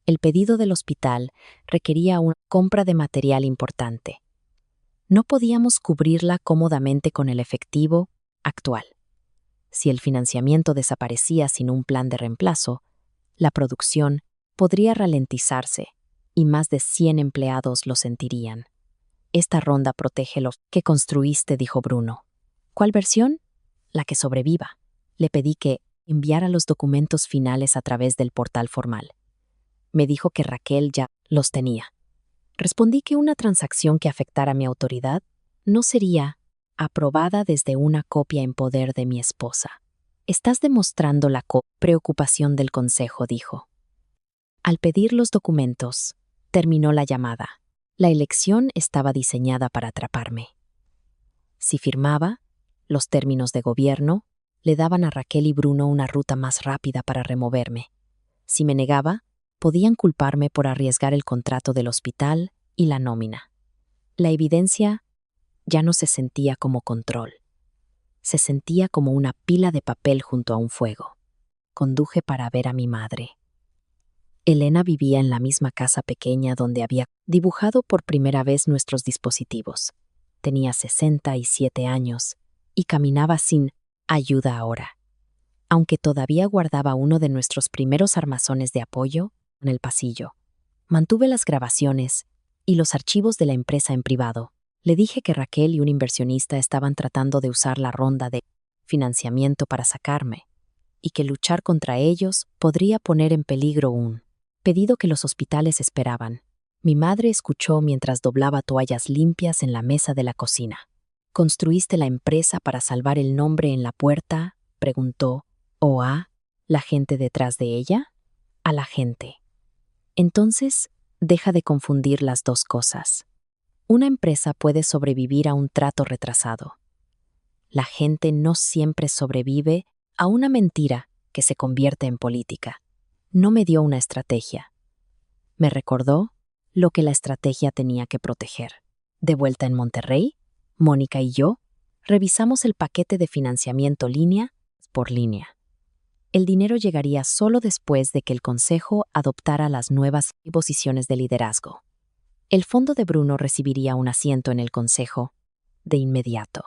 El pedido del hospital requería una compra de material importante. No podíamos cubrirla cómodamente con el efectivo actual. Si el financiamiento desaparecía sin un plan de reemplazo, la producción podría ralentizarse y más de 100 empleados lo sentirían. Esta ronda protege lo que construiste, dijo Bruno. ¿Cuál versión? La que sobreviva. Le pedí que enviara los documentos finales a través del portal formal. Me dijo que Raquel ya los tenía. Respondí que una transacción que afectara mi autoridad no sería aprobada desde una copia en poder de mi esposa. Estás demostrando la preocupación del consejo, dijo. Al pedir los documentos, terminó la llamada. La elección estaba diseñada para atraparme. Si firmaba, los términos de gobierno le daban a Raquel y Bruno una ruta más rápida para removerme. Si me negaba, podían culparme por arriesgar el contrato del hospital y la nómina. La evidencia ya no se sentía como control. Se sentía como una pila de papel junto a un fuego. Conduje para ver a mi madre. Elena vivía en la misma casa pequeña donde había dibujado por primera vez nuestros dispositivos. Tenía 67 años y caminaba sin ayuda ahora. Aunque todavía guardaba uno de nuestros primeros armazones de apoyo en el pasillo. Mantuve las grabaciones y los archivos de la empresa en privado. Le dije que Raquel y un inversionista estaban tratando de usar la ronda de financiamiento para sacarme, y que luchar contra ellos podría poner en peligro un pedido que los hospitales esperaban. Mi madre escuchó mientras doblaba toallas limpias en la mesa de la cocina. ¿Construiste la empresa para salvar el nombre en la puerta?, preguntó. ¿O a la gente detrás de ella? A la gente. Entonces, deja de confundir las dos cosas. Una empresa puede sobrevivir a un trato retrasado. La gente no siempre sobrevive a una mentira que se convierte en política. No me dio una estrategia. Me recordó lo que la estrategia tenía que proteger. De vuelta en Monterrey, Mónica y yo revisamos el paquete de financiamiento línea por línea. El dinero llegaría solo después de que el Consejo adoptara las nuevas posiciones de liderazgo. El fondo de Bruno recibiría un asiento en el Consejo de inmediato.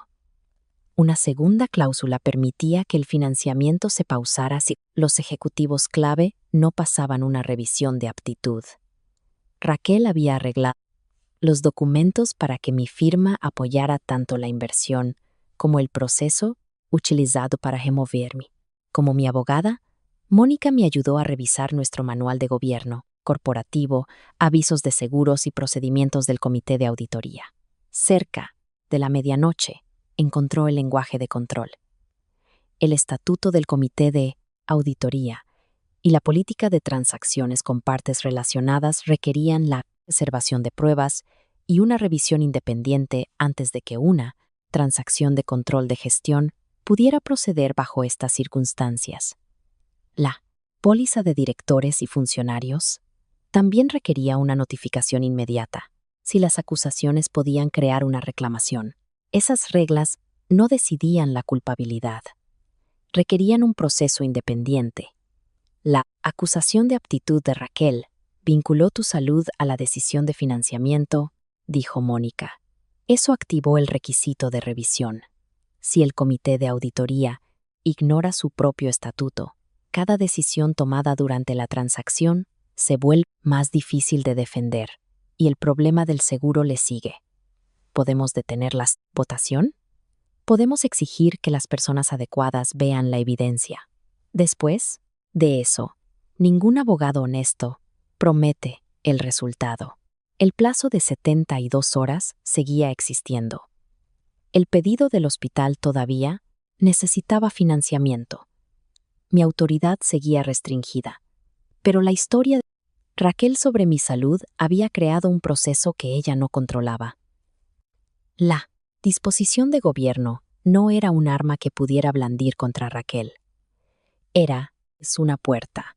Una segunda cláusula permitía que el financiamiento se pausara si los ejecutivos clave no pasaban una revisión de aptitud. Raquel había arreglado los documentos para que mi firma apoyara tanto la inversión como el proceso utilizado para removerme. Como mi abogada, Mónica me ayudó a revisar nuestro manual de gobierno corporativo, avisos de seguros y procedimientos del comité de auditoría. Cerca de la medianoche, encontró el lenguaje de control. El estatuto del comité de auditoría y la política de transacciones con partes relacionadas requerían la preservación de pruebas y una revisión independiente antes de que una transacción de control de gestión pudiera proceder bajo estas circunstancias. La póliza de directores y funcionarios también requería una notificación inmediata, si las acusaciones podían crear una reclamación. Esas reglas no decidían la culpabilidad. Requerían un proceso independiente. La acusación de aptitud de Raquel vinculó tu salud a la decisión de financiamiento, dijo Mónica. Eso activó el requisito de revisión. Si el comité de auditoría ignora su propio estatuto, cada decisión tomada durante la transacción se vuelve más difícil de defender y el problema del seguro le sigue. ¿Podemos detener la votación? Podemos exigir que las personas adecuadas vean la evidencia. Después de eso, ningún abogado honesto promete el resultado. El plazo de 72 horas seguía existiendo. El pedido del hospital todavía necesitaba financiamiento. Mi autoridad seguía restringida, pero la historia de Raquel sobre mi salud había creado un proceso que ella no controlaba. La disposición de gobierno no era un arma que pudiera blandir contra Raquel. Era una puerta.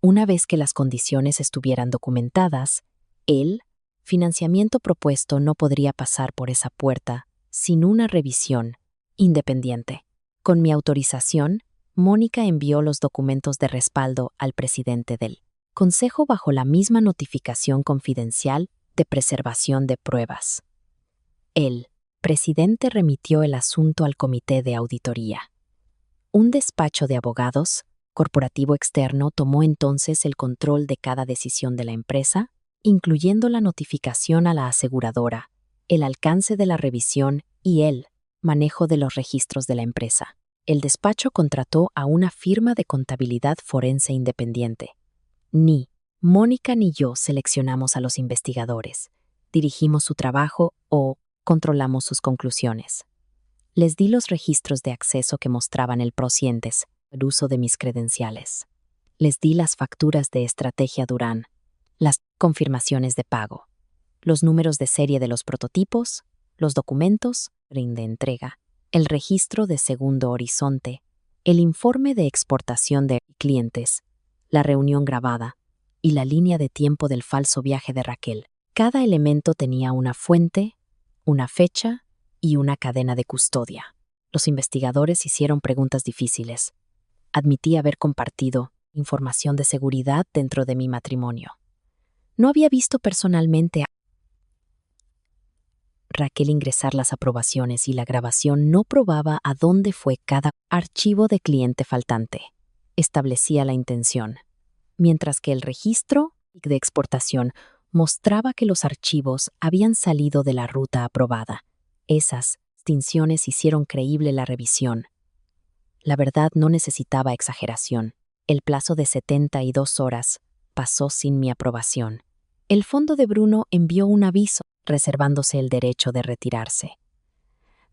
Una vez que las condiciones estuvieran documentadas, el financiamiento propuesto no podría pasar por esa puerta sin una revisión independiente. Con mi autorización, Mónica envió los documentos de respaldo al presidente del Consejo bajo la misma notificación confidencial de preservación de pruebas. El presidente remitió el asunto al comité de auditoría. Un despacho de abogados corporativo externo tomó entonces el control de cada decisión de la empresa, incluyendo la notificación a la aseguradora, el alcance de la revisión y el manejo de los registros de la empresa. El despacho contrató a una firma de contabilidad forense independiente. Ni Mónica ni yo seleccionamos a los investigadores, dirigimos su trabajo o controlamos sus conclusiones. Les di los registros de acceso que mostraban el procedimiento, el uso de mis credenciales. Les di las facturas de Estrategia Durán, las confirmaciones de pago, los números de serie de los prototipos, los documentos, de entrega, el registro de Segundo Horizonte, el informe de exportación de clientes, la reunión grabada y la línea de tiempo del falso viaje de Raquel. Cada elemento tenía una fuente, una fecha y una cadena de custodia. Los investigadores hicieron preguntas difíciles. Admití haber compartido información de seguridad dentro de mi matrimonio. No había visto personalmente a Raquel ingresar las aprobaciones y la grabación no probaba a dónde fue cada archivo de cliente faltante. Establecía la intención, mientras que el registro de exportación mostraba que los archivos habían salido de la ruta aprobada. Esas distinciones hicieron creíble la revisión. La verdad no necesitaba exageración. El plazo de 72 horas pasó sin mi aprobación. El fondo de Bruno envió un aviso reservándose el derecho de retirarse.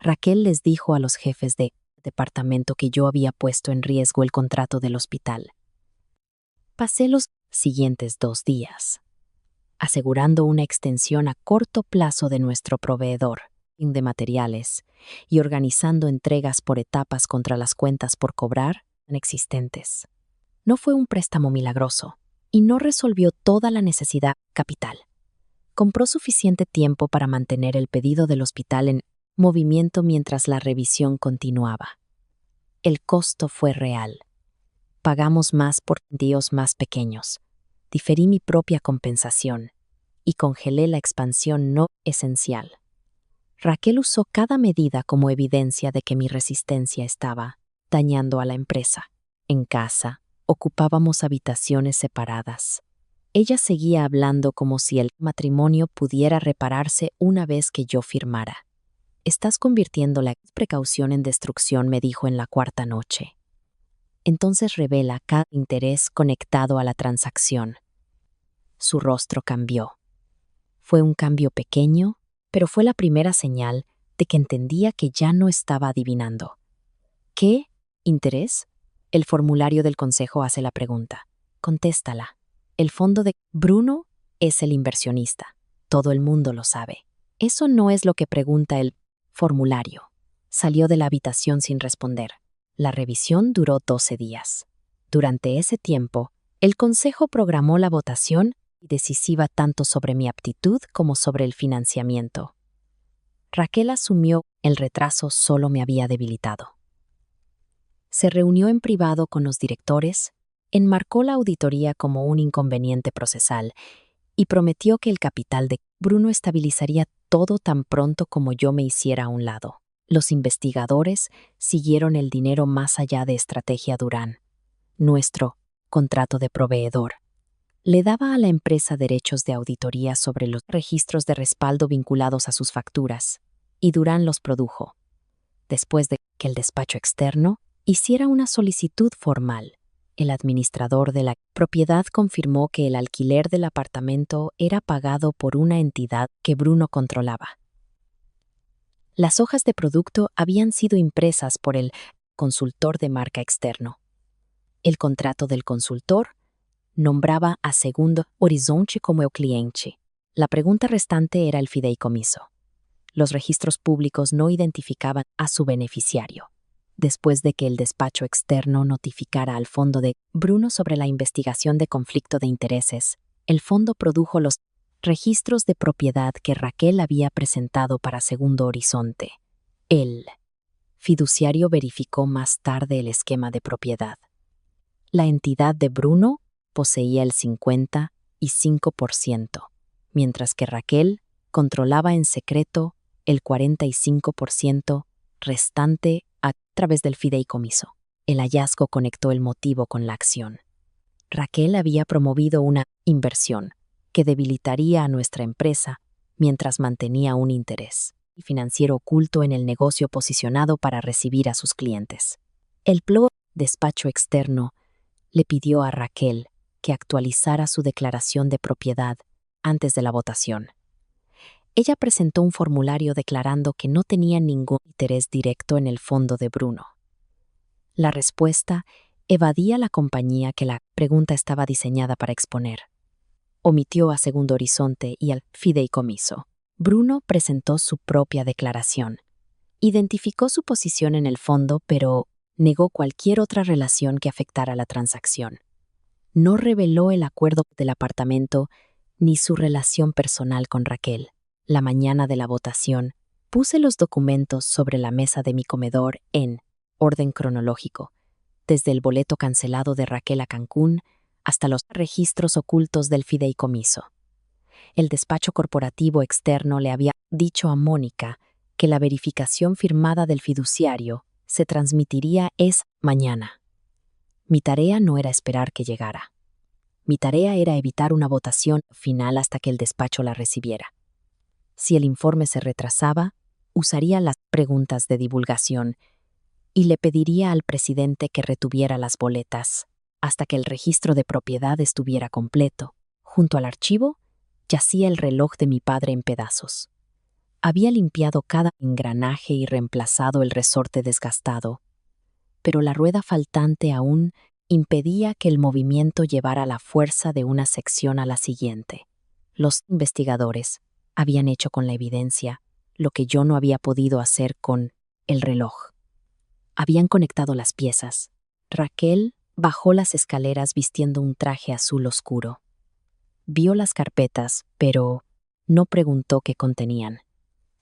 Raquel les dijo a los jefes de departamento que yo había puesto en riesgo el contrato del hospital. Pasé los siguientes 2 días, asegurando una extensión a corto plazo de nuestro proveedor de materiales y organizando entregas por etapas contra las cuentas por cobrar inexistentes. No fue un préstamo milagroso y no resolvió toda la necesidad capital. Compró suficiente tiempo para mantener el pedido del hospital en movimiento mientras la revisión continuaba. El costo fue real. Pagamos más por envíos más pequeños. Diferí mi propia compensación y congelé la expansión no esencial. Raquel usó cada medida como evidencia de que mi resistencia estaba dañando a la empresa. En casa, ocupábamos habitaciones separadas. Ella seguía hablando como si el matrimonio pudiera repararse una vez que yo firmara. «Estás convirtiendo la precaución en destrucción», me dijo en la 4ª noche. Entonces revela cada interés conectado a la transacción. Su rostro cambió. Fue un cambio pequeño, pero fue la primera señal de que entendía que ya no estaba adivinando. ¿Qué interés? El formulario del consejo hace la pregunta. Contéstala. El fondo de Bruno es el inversionista. Todo el mundo lo sabe. Eso no es lo que pregunta el formulario. Salió de la habitación sin responder. La revisión duró 12 días. Durante ese tiempo, el consejo programó la votación decisiva tanto sobre mi aptitud como sobre el financiamiento. Raquel asumió el retraso solo me había debilitado. Se reunió en privado con los directores, enmarcó la auditoría como un inconveniente procesal y prometió que el capital de Bruno estabilizaría todo tan pronto como yo me hiciera a un lado. Los investigadores siguieron el dinero más allá de Estrategia Durán. Nuestro contrato de proveedor le daba a la empresa derechos de auditoría sobre los registros de respaldo vinculados a sus facturas, y Durán los produjo. Después de que el despacho externo hiciera una solicitud formal, el administrador de la propiedad confirmó que el alquiler del apartamento era pagado por una entidad que Bruno controlaba. Las hojas de producto habían sido impresas por el consultor de marca externo. El contrato del consultor nombraba a Segundo Horizonte como el cliente. La pregunta restante era el fideicomiso. Los registros públicos no identificaban a su beneficiario. Después de que el despacho externo notificara al fondo de Bruno sobre la investigación de conflicto de intereses, el fondo produjo los registros de propiedad que Raquel había presentado para Segundo Horizonte. El fiduciario verificó más tarde el esquema de propiedad. La entidad de Bruno poseía el 55%, mientras que Raquel controlaba en secreto el 45% restante a través del fideicomiso. El hallazgo conectó el motivo con la acción. Raquel había promovido una inversión que debilitaría a nuestra empresa mientras mantenía un interés financiero oculto en el negocio posicionado para recibir a sus clientes. El despacho externo le pidió a Raquel que actualizara su declaración de propiedad antes de la votación. Ella presentó un formulario declarando que no tenía ningún interés directo en el fondo de Bruno. La respuesta evadía la compañía que la pregunta estaba diseñada para exponer. Omitió a Segundo Horizonte y al fideicomiso. Bruno presentó su propia declaración. Identificó su posición en el fondo, pero negó cualquier otra relación que afectara la transacción. No reveló el acuerdo del apartamento ni su relación personal con Raquel. La mañana de la votación, puse los documentos sobre la mesa de mi comedor en orden cronológico, desde el boleto cancelado de Raquel a Cancún hasta los registros ocultos del fideicomiso. El despacho corporativo externo le había dicho a Mónica que la verificación firmada del fiduciario se transmitiría mañana. Mi tarea no era esperar que llegara. Mi tarea era evitar una votación final hasta que el despacho la recibiera. Si el informe se retrasaba, usaría las preguntas de divulgación y le pediría al presidente que retuviera las boletas hasta que el registro de propiedad estuviera completo. Junto al archivo, yacía el reloj de mi padre en pedazos. Había limpiado cada engranaje y reemplazado el resorte desgastado, pero la rueda faltante aún impedía que el movimiento llevara la fuerza de una sección a la siguiente. Los investigadores habían hecho con la evidencia lo que yo no había podido hacer con el reloj. Habían conectado las piezas. Raquel bajó las escaleras vistiendo un traje azul oscuro. Vio las carpetas, pero no preguntó qué contenían.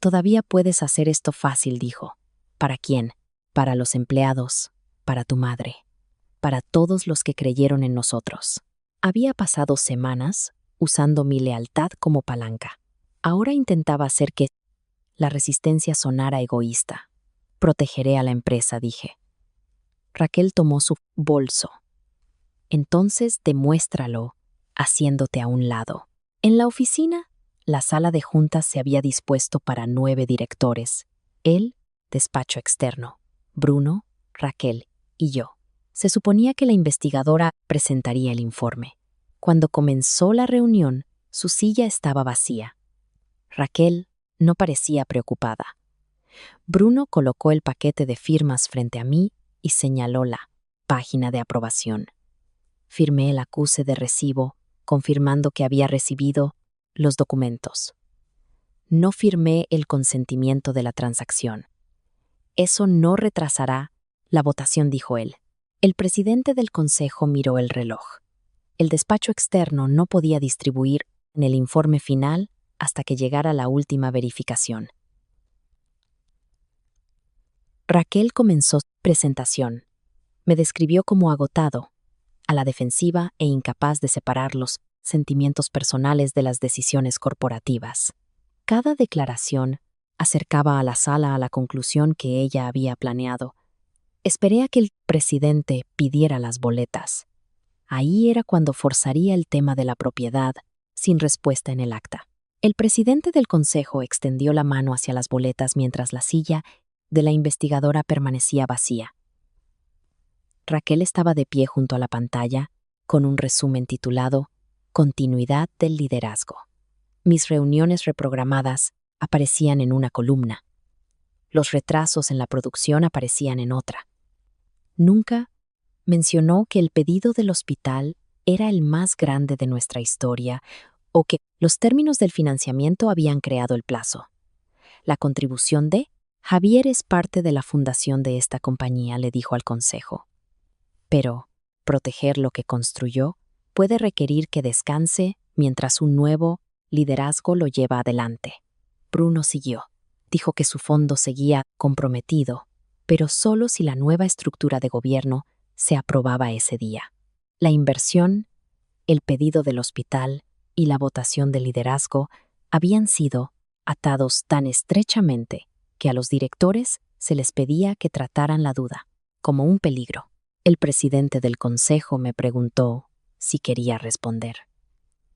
Todavía puedes hacer esto fácil, dijo. ¿Para quién? Para los empleados, para tu madre, para todos los que creyeron en nosotros. Había pasado semanas usando mi lealtad como palanca. Ahora intentaba hacer que la resistencia sonara egoísta. Protegeré a la empresa, dije. Raquel tomó su bolso. Entonces demuéstralo, haciéndote a un lado. En la oficina, la sala de juntas se había dispuesto para 9 directores. Él, despacho externo, Bruno, Raquel y yo. Se suponía que la investigadora presentaría el informe. Cuando comenzó la reunión, su silla estaba vacía. Raquel no parecía preocupada. Bruno colocó el paquete de firmas frente a mí y señaló la página de aprobación. Firmé el acuse de recibo, confirmando que había recibido los documentos. No firmé el consentimiento de la transacción. Eso no retrasará la votación, dijo él. El presidente del consejo miró el reloj. El despacho externo no podía distribuir en el informe final hasta que llegara la última verificación. Raquel comenzó su presentación. Me describió como agotado, a la defensiva e incapaz de separar los sentimientos personales de las decisiones corporativas. Cada declaración acercaba a la sala a la conclusión que ella había planeado. Esperé a que el presidente pidiera las boletas. Ahí era cuando forzaría el tema de la propiedad, sin respuesta en el acta. El presidente del consejo extendió la mano hacia las boletas mientras la silla de la investigadora permanecía vacía. Raquel estaba de pie junto a la pantalla, con un resumen titulado Continuidad del liderazgo. Mis reuniones reprogramadas aparecían en una columna. Los retrasos en la producción aparecían en otra. Nunca mencionó que el pedido del hospital era el más grande de nuestra historia o que los términos del financiamiento habían creado el plazo. La contribución de Javier es parte de la fundación de esta compañía, le dijo al consejo. Pero proteger lo que construyó puede requerir que descanse mientras un nuevo liderazgo lo lleva adelante. Bruno siguió. Dijo que su fondo seguía comprometido, pero solo si la nueva estructura de gobierno se aprobaba ese día. La inversión, el pedido del hospital y la votación de liderazgo habían sido atados tan estrechamente que a los directores se les pedía que trataran la duda como un peligro. El presidente del consejo me preguntó si quería responder.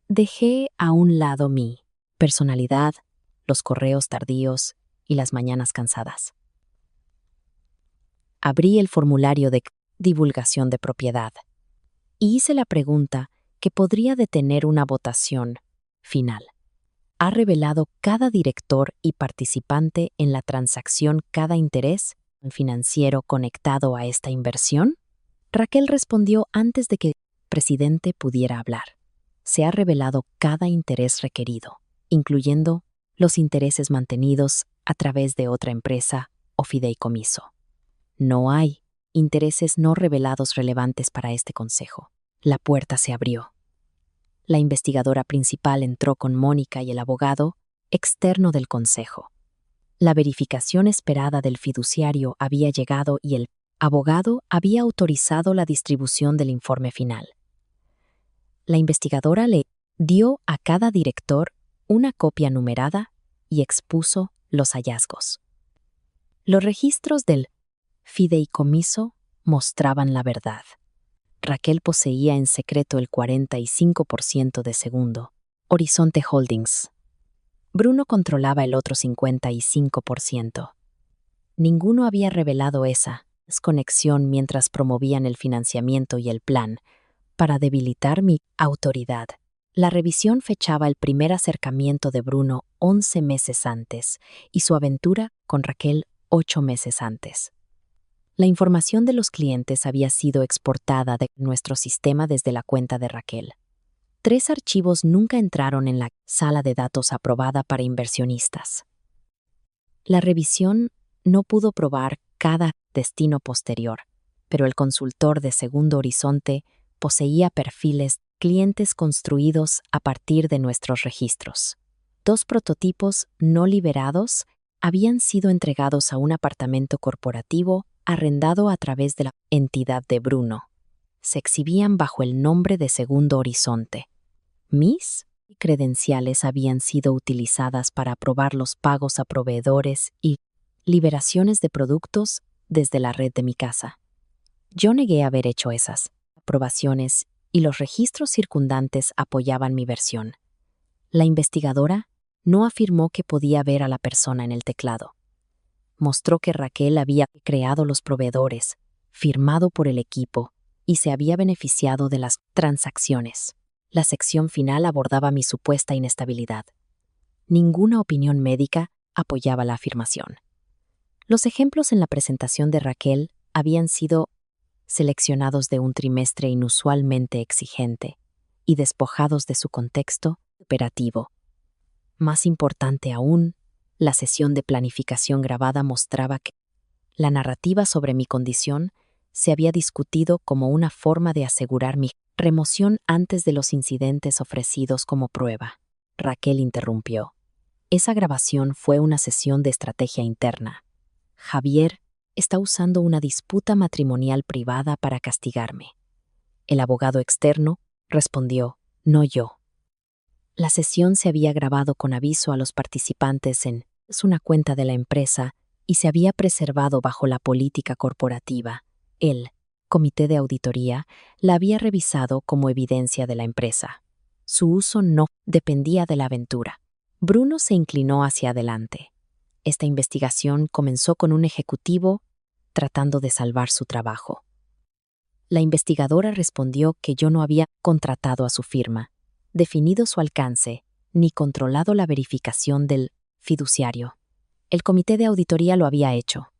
Dejé a un lado mi personalidad, los correos tardíos y las mañanas cansadas. Abrí el formulario de divulgación de propiedad y hice la pregunta que podría detener una votación final. ¿Ha revelado cada director y participante en la transacción cada interés financiero conectado a esta inversión? Raquel respondió antes de que el presidente pudiera hablar. Se ha revelado cada interés requerido, incluyendo los intereses mantenidos a través de otra empresa o fideicomiso. No hay intereses no revelados relevantes para este consejo. La puerta se abrió. La investigadora principal entró con Mónica y el abogado externo del consejo. La verificación esperada del fiduciario había llegado y el abogado había autorizado la distribución del informe final. La investigadora le dio a cada director una copia numerada y expuso los hallazgos. Los registros del fideicomiso mostraban la verdad. Raquel poseía en secreto el 45% de Segundo Horizonte Holdings. Bruno controlaba el otro 55%. Ninguno había revelado esa desconexión mientras promovían el financiamiento y el plan para debilitar mi autoridad. La revisión fechaba el primer acercamiento de Bruno 11 meses antes y su aventura con Raquel 8 meses antes. La información de los clientes había sido exportada de nuestro sistema desde la cuenta de Raquel. 3 archivos nunca entraron en la sala de datos aprobada para inversionistas. La revisión no pudo probar cada destino posterior, pero el consultor de Segundo Horizonte poseía perfiles clientes construidos a partir de nuestros registros. 2 prototipos no liberados habían sido entregados a un apartamento corporativo arrendado a través de la entidad de Bruno. Se exhibían bajo el nombre de Segundo Horizonte. Mis credenciales habían sido utilizadas para aprobar los pagos a proveedores y liberaciones de productos desde la red de mi casa. Yo negué haber hecho esas aprobaciones y los registros circundantes apoyaban mi versión. La investigadora no afirmó que podía ver a la persona en el teclado. Mostró que Raquel había creado los proveedores, firmado por el equipo y se había beneficiado de las transacciones. La sección final abordaba mi supuesta inestabilidad. Ninguna opinión médica apoyaba la afirmación. Los ejemplos en la presentación de Raquel habían sido seleccionados de un trimestre inusualmente exigente y despojados de su contexto operativo. Más importante aún, la sesión de planificación grabada mostraba que la narrativa sobre mi condición se había discutido como una forma de asegurar mi remoción antes de los incidentes ofrecidos como prueba. Raquel interrumpió. Esa grabación fue una sesión de estrategia interna. Javier está usando una disputa matrimonial privada para castigarme. El abogado externo respondió, no yo. La sesión se había grabado con aviso a los participantes en una cuenta de la empresa y se había preservado bajo la política corporativa. El comité de auditoría la había revisado como evidencia de la empresa. Su uso no dependía de la aventura. Bruno se inclinó hacia adelante. Esta investigación comenzó con un ejecutivo tratando de salvar su trabajo. La investigadora respondió que yo no había contratado a su firma, definido su alcance, ni controlado la verificación del fiduciario. El comité de auditoría lo había hecho.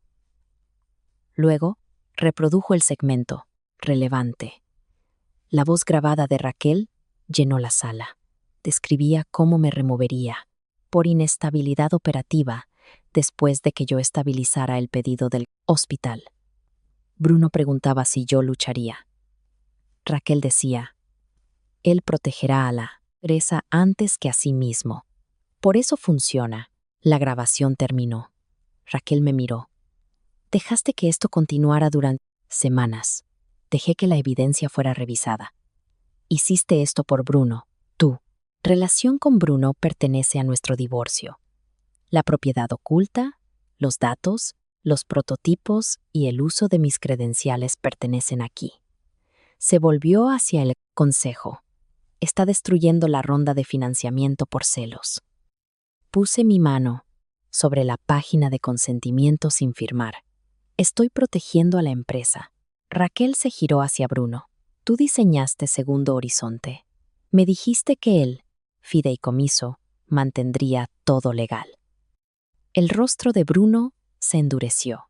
Luego, reprodujo el segmento, relevante. La voz grabada de Raquel llenó la sala. Describía cómo me removería, por inestabilidad operativa, después de que yo estabilizara el pedido del hospital. Bruno preguntaba si yo lucharía. Raquel decía, él protegerá a la empresa antes que a sí mismo. Por eso funciona. La grabación terminó. Raquel me miró. Dejaste que esto continuara durante semanas. Dejé que la evidencia fuera revisada. Hiciste esto por Bruno, tú. Relación con Bruno pertenece a nuestro divorcio. La propiedad oculta, los datos, los prototipos y el uso de mis credenciales pertenecen aquí. Se volvió hacia el consejo. Está destruyendo la ronda de financiamiento por celos. Puse mi mano sobre la página de consentimiento sin firmar. Estoy protegiendo a la empresa. Raquel se giró hacia Bruno. Tú diseñaste Segundo Horizonte. Me dijiste que el fideicomiso mantendría todo legal. El rostro de Bruno se endureció.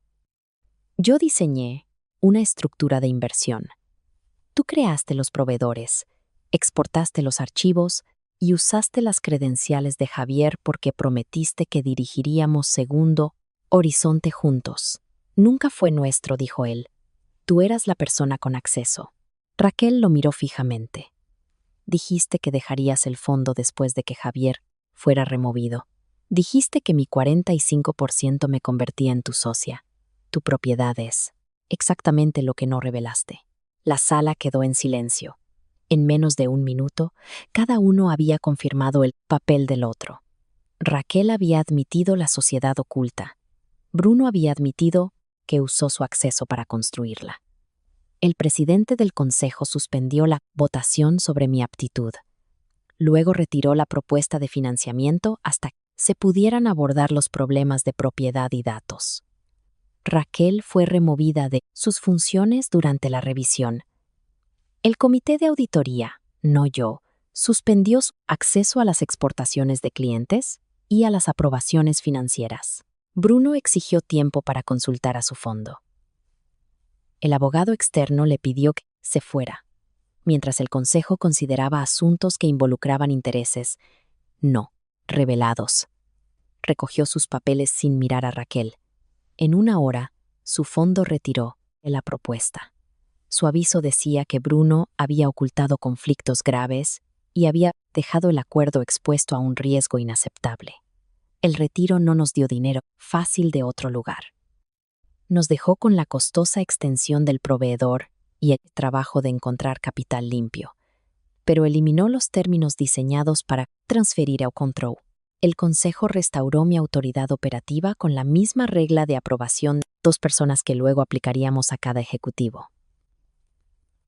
Yo diseñé una estructura de inversión. Tú creaste los proveedores, exportaste los archivos y usaste las credenciales de Javier porque prometiste que dirigiríamos Segundo Horizonte juntos. Nunca fue nuestro, dijo él. Tú eras la persona con acceso. Raquel lo miró fijamente. Dijiste que dejarías el fondo después de que Javier fuera removido. Dijiste que mi 45% me convertía en tu socia. Tu propiedad es exactamente lo que no revelaste. La sala quedó en silencio. En menos de un minuto, cada uno había confirmado el papel del otro. Raquel había admitido la sociedad oculta. Bruno había admitido que usó su acceso para construirla. El presidente del consejo suspendió la votación sobre mi aptitud. Luego retiró la propuesta de financiamiento hasta que se pudieran abordar los problemas de propiedad y datos. Raquel fue removida de sus funciones durante la revisión. El comité de auditoría, no yo, Suspendió su acceso a las exportaciones de clientes y a las aprobaciones financieras. Bruno exigió tiempo para consultar a su fondo. El abogado externo le pidió que se fuera, mientras el consejo consideraba asuntos que involucraban intereses no revelados. Recogió sus papeles sin mirar a Raquel. En una hora, su fondo retiró la propuesta. Su aviso decía que Bruno había ocultado conflictos graves y había dejado el acuerdo expuesto a un riesgo inaceptable. El retiro no nos dio dinero fácil de otro lugar. Nos dejó con la costosa extensión del proveedor y el trabajo de encontrar capital limpio, pero eliminó los términos diseñados para transferir a Control. El consejo restauró mi autoridad operativa con la misma regla de aprobación de 2 personas que luego aplicaríamos a cada ejecutivo.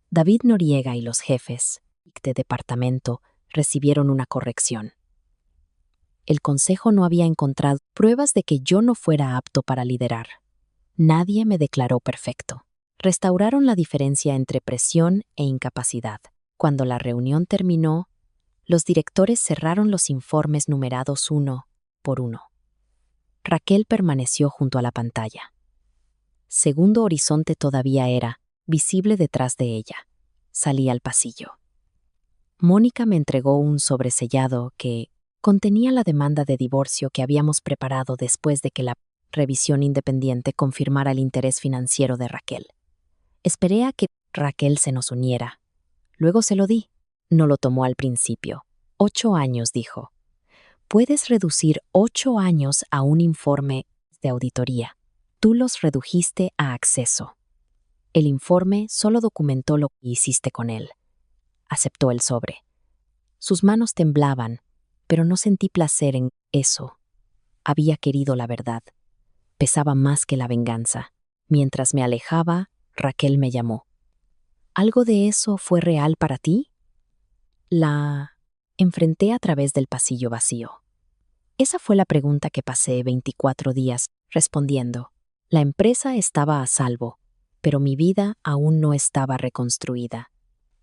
David Noriega y los jefes de departamento recibieron una corrección. El consejo no había encontrado pruebas de que yo no fuera apto para liderar. Nadie me declaró perfecto. Restauraron la diferencia entre presión e incapacidad. Cuando la reunión terminó, los directores cerraron los informes numerados uno por uno. Raquel permaneció junto a la pantalla. Segundo Horizonte todavía era visible detrás de ella. Salí al pasillo. Mónica me entregó un sobresellado que contenía la demanda de divorcio que habíamos preparado después de que la revisión independiente confirmara el interés financiero de Raquel. Esperé a que Raquel se nos uniera. Luego se lo di. No lo tomó al principio. 8 años, dijo. Puedes reducir 8 años a un informe de auditoría. Tú los redujiste a acceso. El informe solo documentó lo que hiciste con él. Aceptó el sobre. Sus manos temblaban, pero no sentí placer en eso. Había querido la verdad. Pesaba más que la venganza. Mientras me alejaba, Raquel me llamó. ¿Algo de eso fue real para ti? La enfrenté a través del pasillo vacío. Esa fue la pregunta que pasé 24 días respondiendo. La empresa estaba a salvo, pero mi vida aún no estaba reconstruida.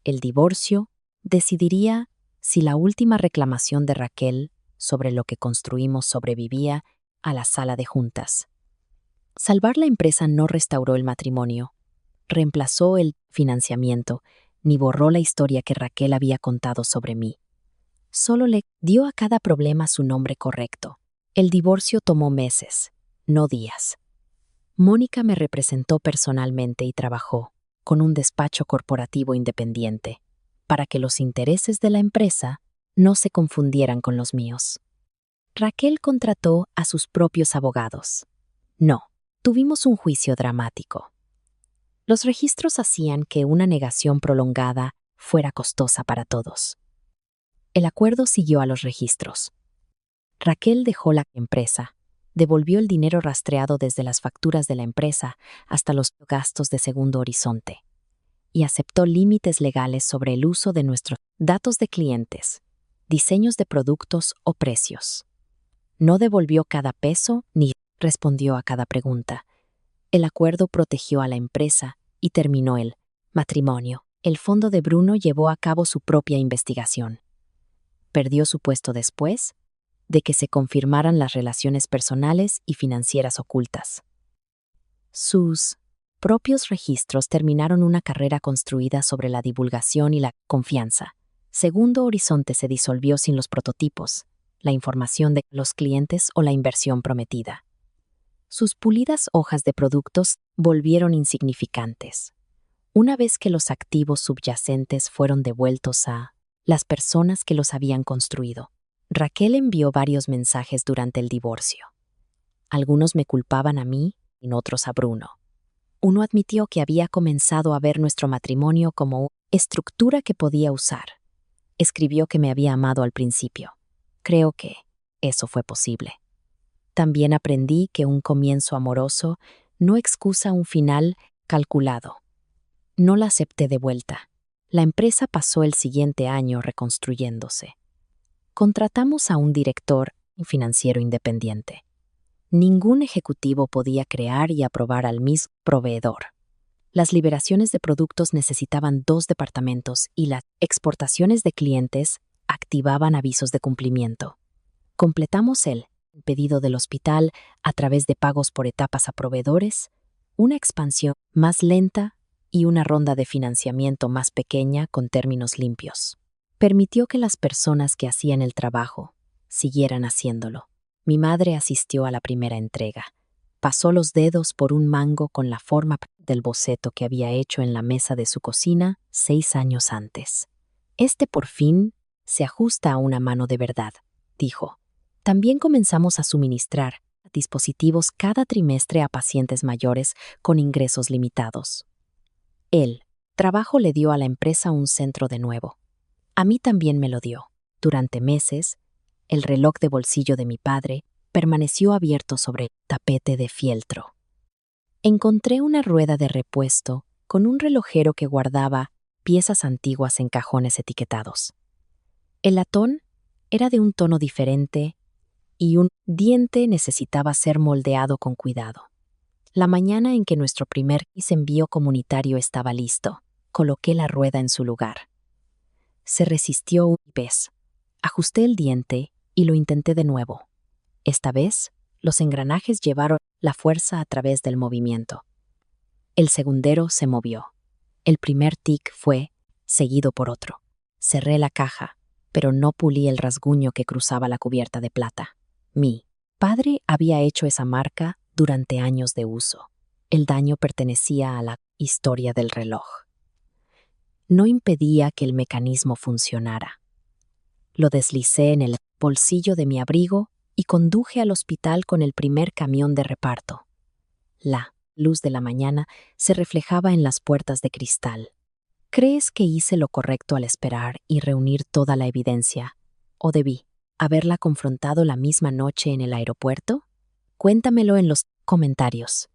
El divorcio decidiría si la última reclamación de Raquel sobre lo que construimos sobrevivía a la sala de juntas. Salvar la empresa no restauró el matrimonio, reemplazó el financiamiento, ni borró la historia que Raquel había contado sobre mí. Solo le dio a cada problema su nombre correcto. El divorcio tomó meses, no días. Mónica me representó personalmente y trabajó con un despacho corporativo independiente para que los intereses de la empresa no se confundieran con los míos. Raquel contrató a sus propios abogados. No, tuvimos un juicio dramático. Los registros hacían que una negación prolongada fuera costosa para todos. El acuerdo siguió a los registros. Raquel dejó la empresa, devolvió el dinero rastreado desde las facturas de la empresa hasta los gastos de Segundo Horizonte y aceptó límites legales sobre el uso de nuestros datos de clientes, diseños de productos o precios. No devolvió cada peso ni respondió a cada pregunta. El acuerdo protegió a la empresa y terminó el matrimonio. El fondo de Bruno llevó a cabo su propia investigación. Perdió su puesto después de que se confirmaran las relaciones personales y financieras ocultas. Sus propios registros terminaron una carrera construida sobre la divulgación y la confianza. Segundo Horizonte se disolvió sin los prototipos, la información de los clientes o la inversión prometida. Sus pulidas hojas de productos volvieron insignificantes. Una vez que los activos subyacentes fueron devueltos a las personas que los habían construido, Raquel envió varios mensajes durante el divorcio. Algunos me culpaban a mí y otros a Bruno. Uno admitió que había comenzado a ver nuestro matrimonio como una estructura que podía usar. Escribió que me había amado al principio. Creo que eso fue posible. También aprendí que un comienzo amoroso no excusa un final calculado. No la acepté de vuelta. La empresa pasó el siguiente año reconstruyéndose. Contratamos a un director financiero independiente. Ningún ejecutivo podía crear y aprobar al mismo proveedor. Las liberaciones de productos necesitaban 2 departamentos y las exportaciones de clientes activaban avisos de cumplimiento. Completamos el pedido del hospital a través de pagos por etapas a proveedores, una expansión más lenta y una ronda de financiamiento más pequeña con términos limpios. Permitió que las personas que hacían el trabajo siguieran haciéndolo. Mi madre asistió a la primera entrega. Pasó los dedos por un mango con la forma del boceto que había hecho en la mesa de su cocina 6 años antes. Este por fin se ajusta a una mano de verdad, dijo. También comenzamos a suministrar dispositivos cada trimestre a pacientes mayores con ingresos limitados. El trabajo le dio a la empresa un centro de nuevo. A mí también me lo dio. Durante meses, el reloj de bolsillo de mi padre permaneció abierto sobre el tapete de fieltro. Encontré una rueda de repuesto con un relojero que guardaba piezas antiguas en cajones etiquetados. El latón era de un tono diferente y un diente necesitaba ser moldeado con cuidado. La mañana en que nuestro primer envío comunitario estaba listo, coloqué la rueda en su lugar. Se resistió una vez. Ajusté el diente y lo intenté de nuevo. Esta vez, los engranajes llevaron la fuerza a través del movimiento. El segundero se movió. El primer tic fue seguido por otro. Cerré la caja, pero no pulí el rasguño que cruzaba la cubierta de plata. Mi padre había hecho esa marca durante años de uso. El daño pertenecía a la historia del reloj. No impedía que el mecanismo funcionara. Lo deslicé en el bolsillo de mi abrigo y conduje al hospital con el primer camión de reparto. La luz de la mañana se reflejaba en las puertas de cristal. ¿Crees que hice lo correcto al esperar y reunir toda la evidencia? ¿O debí haberla confrontado la misma noche en el aeropuerto? Cuéntamelo en los comentarios.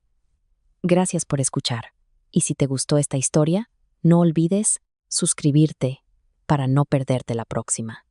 Gracias por escuchar. Y si te gustó esta historia, no olvides suscribirte para no perderte la próxima.